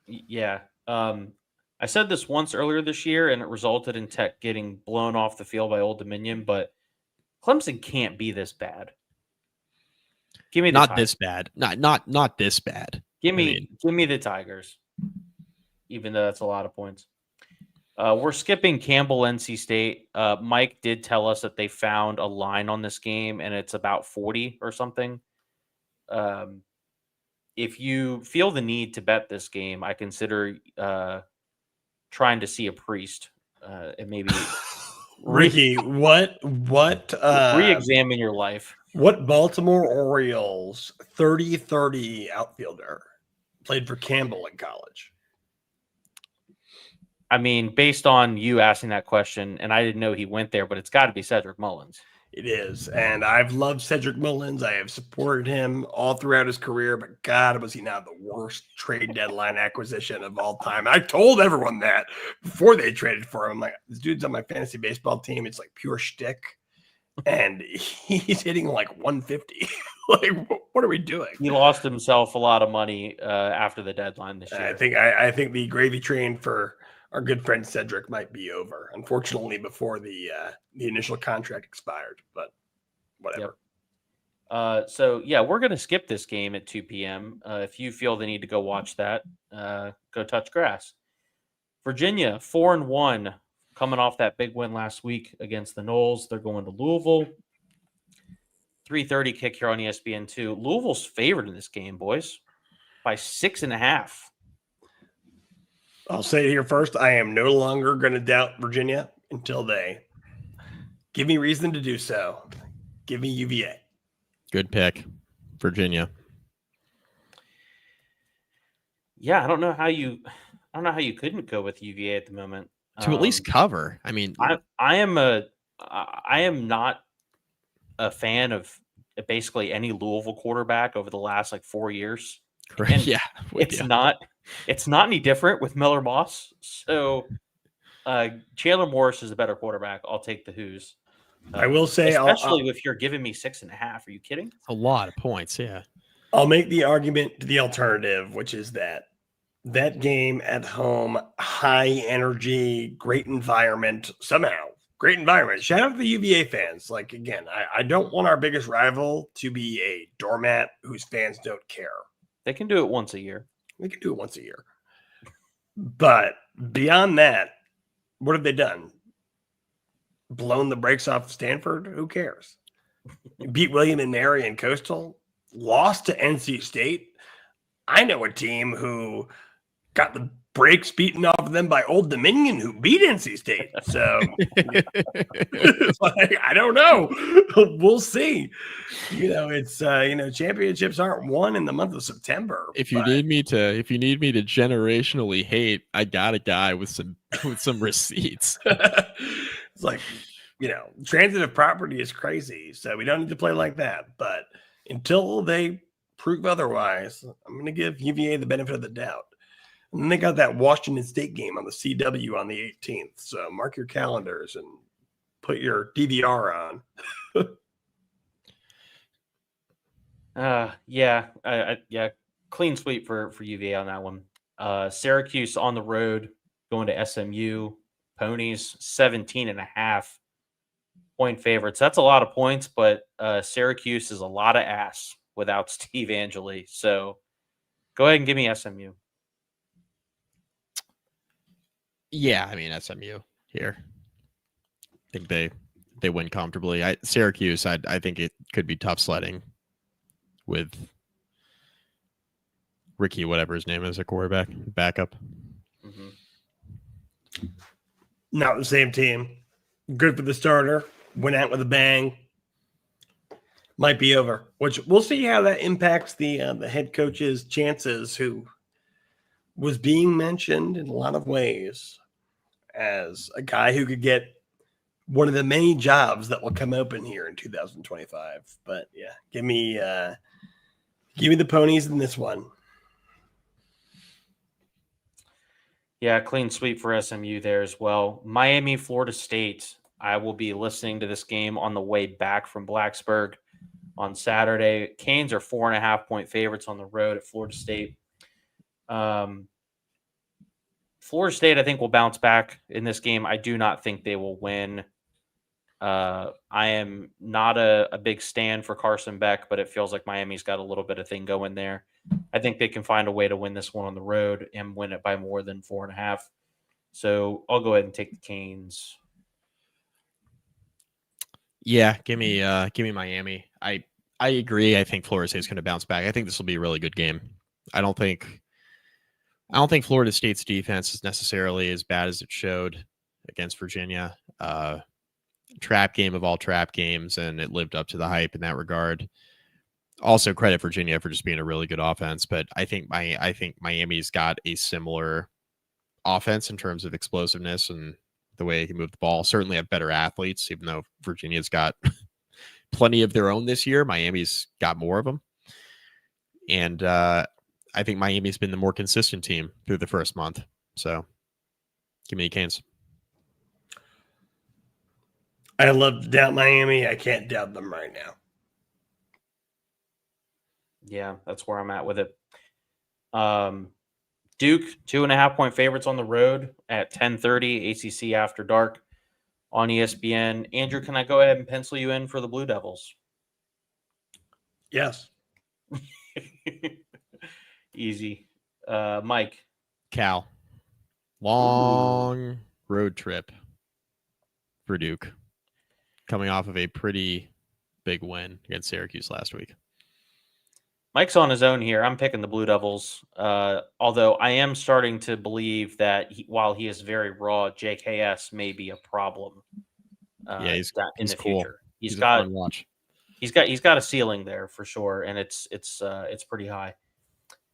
Yeah. I said this once earlier this year, and it resulted in Tech getting blown off the field by Old Dominion, but Clemson can't be this bad. Give me the Tigers. This bad. Not this bad. Give me the Tigers. Even though that's a lot of points. We're skipping Campbell NC State. Mike did tell us that they found a line on this game and it's about 40 or something. If you feel the need to bet this game, I consider trying to see a priest and maybe Ricky, what re-examine your life. What Baltimore Orioles 30-30 outfielder played for Campbell in college? I mean, based on you asking that question, and I didn't know he went there, but it's got to be Cedric Mullins. It is, and I've loved Cedric Mullins. I have supported him all throughout his career, but God, was he not the worst trade deadline acquisition of all time? I told everyone that before they traded for him. I'm like, this dude's on my fantasy baseball team. It's like pure shtick, and he's hitting like 150. Like, what are we doing? He lost himself a lot of money after the deadline this year. I think the gravy train for our good friend Cedric might be over, unfortunately, before the initial contract expired, but whatever. Yep. So, yeah, we're going to skip this game at 2 p.m. If you feel the need to go watch that, go touch grass. Virginia, 4-1, coming off that big win last week against the Noles. They're going to Louisville. 3:30 kick here on ESPN2. Louisville's favored in this game, boys, by 6.5. I'll say it here first. I am no longer going to doubt Virginia until they give me reason to do so. Give me UVA. Good pick, Virginia. Yeah, I don't know how you couldn't go with UVA at the moment to at least cover. I mean, I am not a fan of basically any Louisville quarterback over the last like 4 years. Correct. Yeah, it's not any different with Miller Moss. So Chandler Morris is a better quarterback. I'll take the Hoos. I will say, especially if you're giving me 6.5. Are you kidding? A lot of points. Yeah. I'll make the argument to the alternative, which is that game at home, high energy, great environment, somehow great environment. Shout out to the UVA fans. Like, again, I don't want our biggest rival to be a doormat whose fans don't care. They can do it once a year. They can do it once a year. But beyond that, what have they done? Blown the brakes off Stanford? Who cares? Beat William and Mary and Coastal. Lost to NC State. I know a team who got the brakes beaten off of them by Old Dominion, who beat NC State. So it's like, I don't know. We'll see. It's championships aren't won in the month of September. If you need me to generationally hate, I got a guy with some receipts. It's like, transitive property is crazy. So we don't need to play like that. But until they prove otherwise, I'm going to give UVA the benefit of the doubt. And then they got that Washington State game on the CW on the 18th. So mark your calendars and put your DVR on. Yeah, clean sweep for UVA on that one. Syracuse on the road going to SMU. Ponies 17.5-point favorites. That's a lot of points, but Syracuse is a lot of ass without Steve Angeli. So go ahead and give me SMU. Yeah, I mean SMU here. I think they win comfortably. Syracuse, I think it could be tough sledding with Ricky, whatever his name is, a quarterback backup. Mm-hmm. Not the same team. Good for the starter. Went out with a bang. Might be over. Which we'll see how that impacts the head coach's chances, who was being mentioned in a lot of ways as a guy who could get one of the many jobs that will come open here in 2025. But yeah, give me the Ponies in this one. Yeah, clean sweep for SMU there as well. Miami, Florida State. I will be listening to this game on the way back from Blacksburg on Saturday. Canes are 4.5-point favorites on the road at Florida State. Florida State, I think, will bounce back in this game. I do not think they will win. I am not a big stand for Carson Beck, but it feels like Miami's got a little bit of thing going there. I think they can find a way to win this one on the road and win it by more than 4.5. So I'll go ahead and take the Canes. Yeah, give me Miami. I agree. I think Florida State's going to bounce back. I think this will be a really good game. I don't think Florida State's defense is necessarily as bad as it showed against Virginia. Trap game of all trap games, and it lived up to the hype in that regard. Also, credit Virginia for just being a really good offense, but I think Miami's got a similar offense in terms of explosiveness and the way they can move the ball. Certainly have better athletes, even though Virginia's got plenty of their own this year. Miami's got more of them. And I think Miami's been the more consistent team through the first month. So give me the Canes. I love to doubt Miami. I can't doubt them right now. Yeah, that's where I'm at with it. Duke, 2.5-point favorites on the road at 10:30 ACC After Dark on ESPN. Andrew, can I go ahead and pencil you in for the Blue Devils? Yes. Easy. Mike. Cal. Long road trip for Duke, coming off of a pretty big win against Syracuse last week. Mike's on his own here. I'm picking the Blue Devils, although I am starting to believe that while he is very raw, JKS may be a problem. Yeah, he's in the cool. future. He's got a fun watch. He's got a ceiling there for sure, and it's pretty high.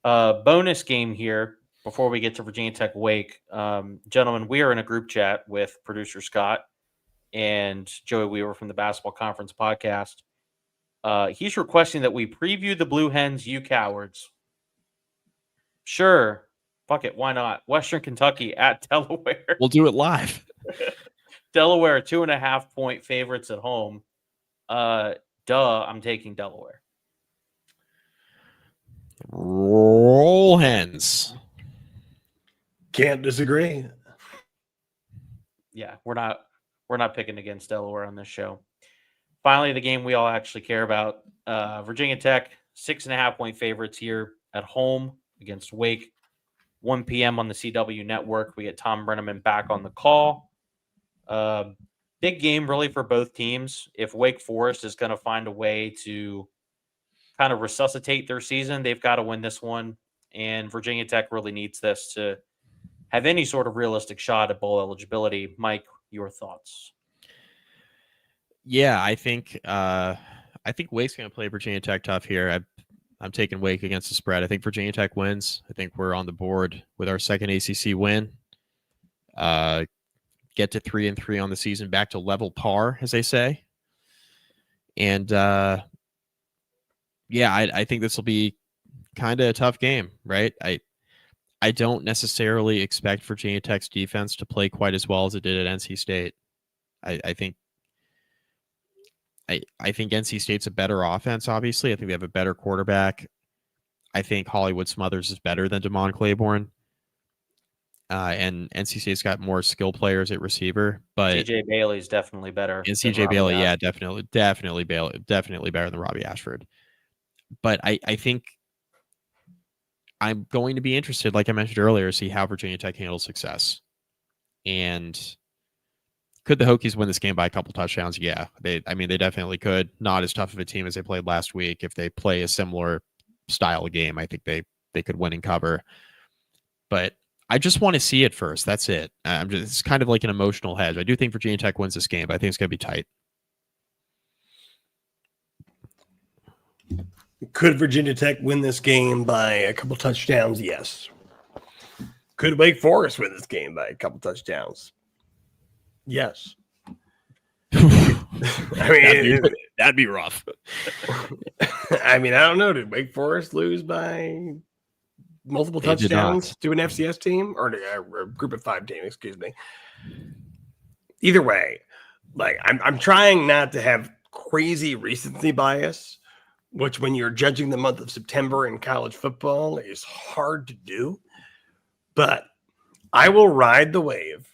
Bonus game here before we get to Virginia Tech Wake, gentlemen. We are in a group chat with producer Scott and Joey Weaver from the Basketball Conference podcast. He's requesting that we preview the Blue Hens, you cowards. Sure. Fuck it. Why not? Western Kentucky at Delaware. We'll do it live. Delaware, 2.5-point favorites at home. I'm taking Delaware. Roll Hens. Can't disagree. Yeah, we're not picking against Delaware on this show. Finally, the game we all actually care about. Virginia Tech, 6.5-point favorites here at home against Wake. 1 p.m. on the CW network. We get Tom Brenneman back on the call. Big game really for both teams. If Wake Forest is going to find a way to kind of resuscitate their season, they've got to win this one. And Virginia Tech really needs this to have any sort of realistic shot at bowl eligibility. Mike, your thoughts? Yeah, I think Wake's going to play Virginia Tech tough here. I'm taking Wake against the spread. I think Virginia Tech wins. I think we're on the board with our second ACC win. Get to 3-3 on the season, back to level par, as they say. And I think this will be kind of a tough game, right? I don't necessarily expect Virginia Tech's defense to play quite as well as it did at NC State. I think I think NC State's a better offense, obviously. I think they have a better quarterback. I think Hollywood Smothers is better than Damon Claiborne. And NC State's got more skill players at receiver, but CJ Bailey's definitely better. And than CJ Robbie Bailey, yeah, Ashford. definitely Bailey, definitely better than Robbie Ashford. But I think I'm going to be interested, like I mentioned earlier, see how Virginia Tech handles success. And could the Hokies win this game by a couple touchdowns? Yeah, they definitely could. Not as tough of a team as they played last week. If they play a similar style of game, I think they could win and cover. But I just want to see it first. That's it. It's kind of like an emotional hedge. I do think Virginia Tech wins this game, but I think it's going to be tight. Could Virginia Tech win this game by a couple touchdowns? Yes. Could Wake Forest win this game by a couple touchdowns? Yes. I mean, that'd be rough. I mean, I don't know. Did Wake Forest lose by multiple touchdowns to an FCS team or a group of 5 team? Excuse me. Either way, like I'm trying not to have crazy recency bias, which when you're judging the month of September in college football is hard to do. But I will ride the wave.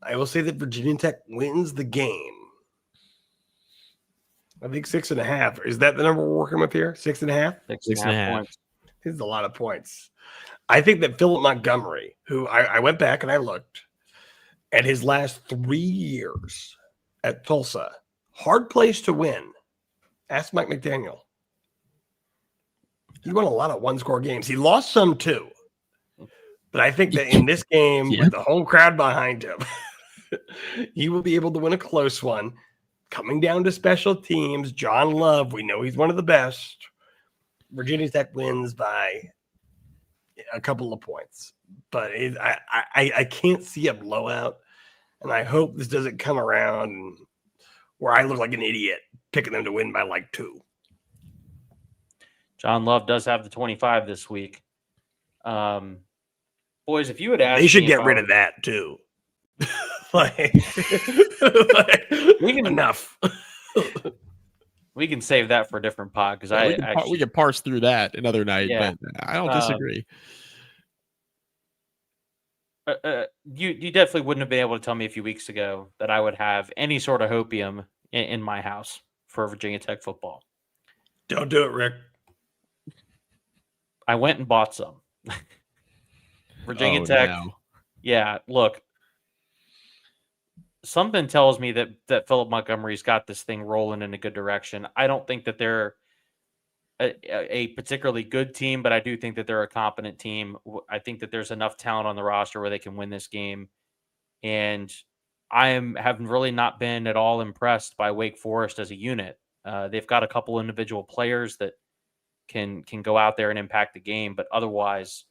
I will say that Virginia Tech wins the game. I think 6.5. Is that the number we're working with here? 6.5? 6.5 points. This is a lot of points. I think that Philip Montgomery, who I went back and I looked at his last 3 years at Tulsa, hard place to win. Ask Mike McDaniel. He won a lot of one-score games. He lost some too. But I think that in this game, with the whole crowd behind him, he will be able to win a close one. Coming down to special teams, John Love, we know he's one of the best. Virginia Tech wins by a couple of points. But I can't see a blowout. And I hope this doesn't come around where I look like an idiot picking them to win by like 2. John Love does have the 25 this week. Boys, if you would ask, they should get rid of that too. Enough. We can save that for a different pod because we can parse through that another night. Yeah. But I don't disagree. You definitely wouldn't have been able to tell me a few weeks ago that I would have any sort of hopium in my house for Virginia Tech football. Don't do it, Rick. I went and bought some. Virginia Tech. No. Yeah, look. Something tells me that Philip Montgomery's got this thing rolling in a good direction. I don't think that they're a particularly good team, but I do think that they're a competent team. I think that there's enough talent on the roster where they can win this game. And have really not been at all impressed by Wake Forest as a unit. They've got a couple individual players that can go out there and impact the game, but otherwise,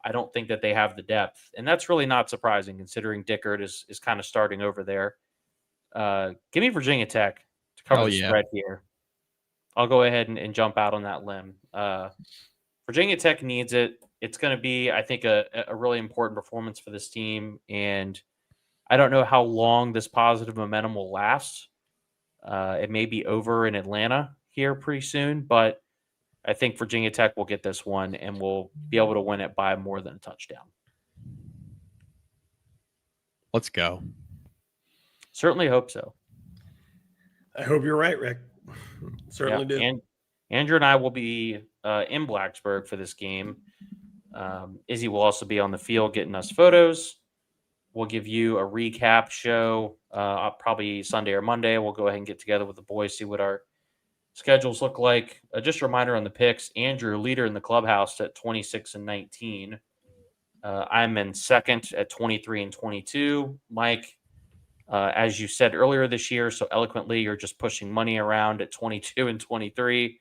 I don't think that they have the depth. And that's really not surprising considering Dickert is kind of starting over there. Give me Virginia Tech to cover the spread here. I'll go ahead and jump out on that limb. Virginia Tech needs it. It's going to be, I think, a really important performance for this team. And I don't know how long this positive momentum will last. It may be over in Atlanta here pretty soon, but I think Virginia Tech will get this one and will be able to win it by more than a touchdown. Let's go. Certainly hope so. I hope you're right, Rick. Certainly do. And Andrew and I will be in Blacksburg for this game. Izzy will also be on the field getting us photos. We'll give you a recap show probably Sunday or Monday. We'll go ahead and get together with the boys, see what our schedules look like. Just a reminder on the picks. Andrew, leader in the clubhouse at 26-19. I'm in second at 23-22. Mike, as you said earlier this year, so eloquently, you're just pushing money around at 22-23.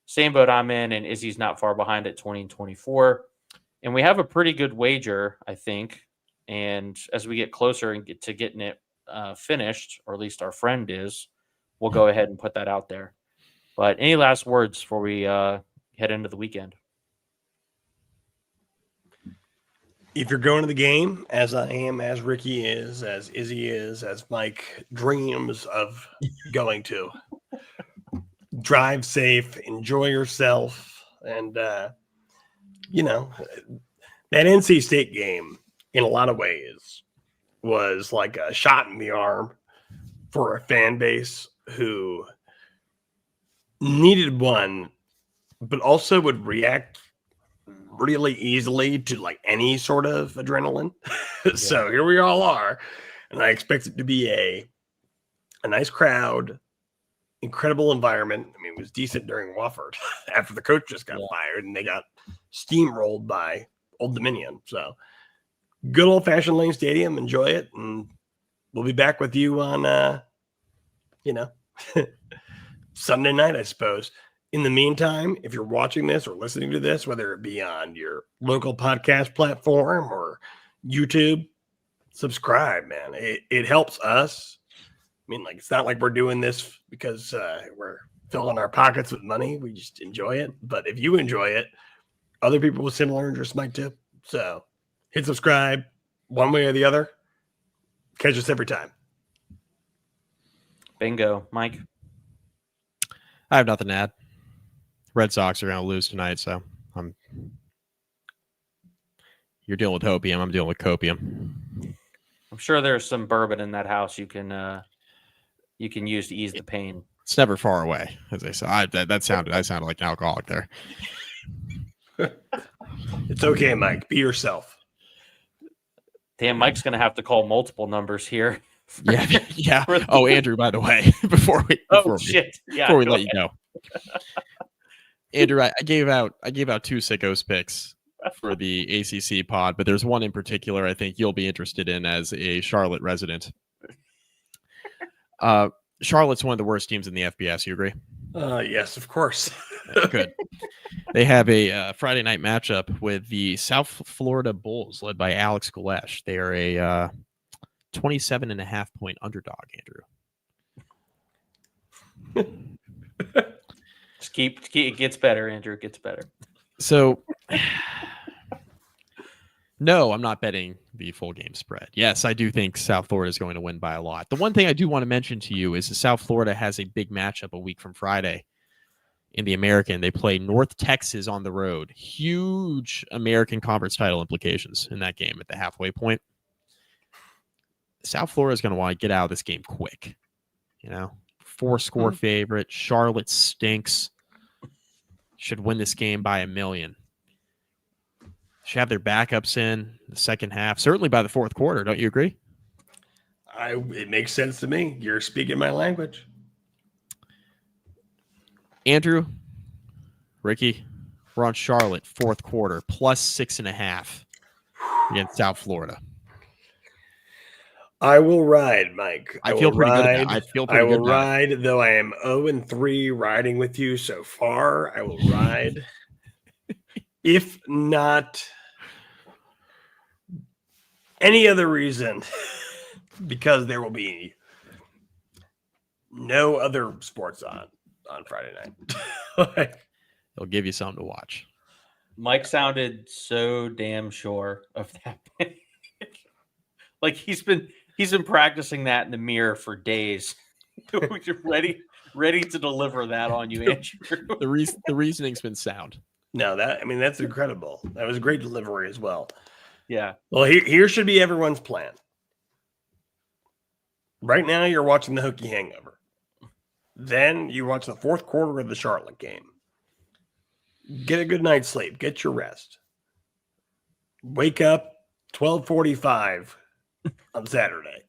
Same boat I'm in, and Izzy's not far behind at 20-24. And we have a pretty good wager, I think. And as we get closer and get to getting it finished, or at least our friend is, we'll go ahead and put that out there. But any last words before we head into the weekend? If you're going to the game, as I am, as Ricky is, as Izzy is, as Mike dreams of going to, drive safe, enjoy yourself, and you know, that NC State game in a lot of ways was like a shot in the arm for a fan base who needed one, but also would react really easily to like any sort of adrenaline. So here we all are, and I expect it to be a nice crowd, incredible environment. I mean, it was decent during Wofford after the coach just got fired and they got steamrolled by Old Dominion. So good old fashioned Lane Stadium. Enjoy it, and we'll be back with you on Sunday night, I suppose. In the meantime, if you're watching this or listening to this, whether it be on your local podcast platform or YouTube, subscribe, man. It helps us. I mean, like, it's not like we're doing this because we're filling our pockets with money. We just enjoy it. But if you enjoy it, other people with similar interests might too. So hit subscribe one way or the other. Catch us every time. Bingo. Mike? I have nothing to add. Red Sox are going to lose tonight, so you're dealing with opium. I'm dealing with copium. I'm sure there's some bourbon in that house you can use to ease the pain. It's never far away, as they say. I sounded like an alcoholic there. It's okay, Mike. Be yourself. Damn, Mike's going to have to call multiple numbers here. Yeah. Oh, Andrew, by the way, before we let you go. Andrew, I gave out 2 sickos picks for the ACC pod, but there's one in particular I think you'll be interested in as a Charlotte resident. Charlotte's one of the worst teams in the FBS. You agree? Yes, of course. Good. They have a Friday night matchup with the South Florida Bulls, led by Alex Galesh. They are a 27.5-point underdog, Andrew. Just keep it gets better, Andrew. It gets better. So, no, I'm not betting the full game spread. Yes, I do think South Florida is going to win by a lot. The one thing I do want to mention to you is that South Florida has a big matchup a week from Friday in the American. They play North Texas on the road. Huge American Conference title implications in that game at the halfway point. South Florida is going to want to get out of this game quick. 4-score favorite. Charlotte stinks. Should win this game by 1 million. Should have their backups in the second half, certainly by the fourth quarter. Don't you agree? It makes sense to me. You're speaking my language. Andrew, Ricky, we're on Charlotte, fourth quarter, plus 6.5 against South Florida. I will ride, Mike. I feel pretty good about it. I will ride, though I am 0-3 riding with you so far. I will ride. If not any other reason, because there will be no other sports on Friday night. They'll give you something to watch. Mike sounded so damn sure of that. Like he's been practicing that in the mirror for days. ready to deliver that on you, Andrew. The reasoning's been sound. No, that's incredible. That was a great delivery as well. Yeah. Well, here should be everyone's plan. Right now, you're watching the Hokie Hangover. Then you watch the fourth quarter of the Charlotte game. Get a good night's sleep. Get your rest. Wake up 12:45 on Saturday.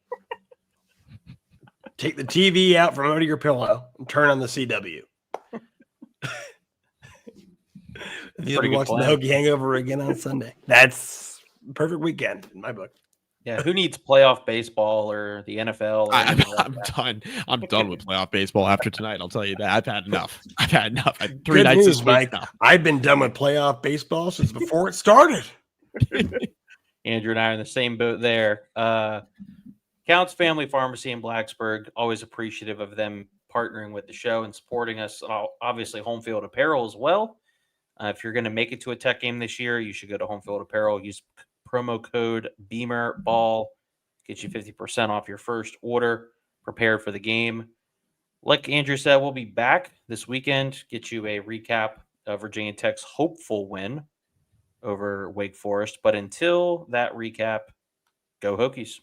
Take the TV out from under your pillow and turn on the CW. You'll be watching the Hokie Hangover again on Sunday. That's a perfect weekend in my book. Yeah, who needs playoff baseball or the NFL? I'm done. I'm done with playoff baseball after tonight. I'll tell you that. I've had enough. I had 3 Good nights news, this week Mike. now. I've been done with playoff baseball since before it started. Andrew and I are in the same boat there. Counts Family Pharmacy in Blacksburg, always appreciative of them partnering with the show and supporting us. Obviously, Home Field Apparel as well. If you're going to make it to a Tech game this year, you should go to Home Field Apparel. Use promo code BEAMERBALL. Get you 50% off your first order. Prepare for the game. Like Andrew said, we'll be back this weekend, get you a recap of Virginia Tech's hopeful win over Wake Forest. But until that recap, go Hokies.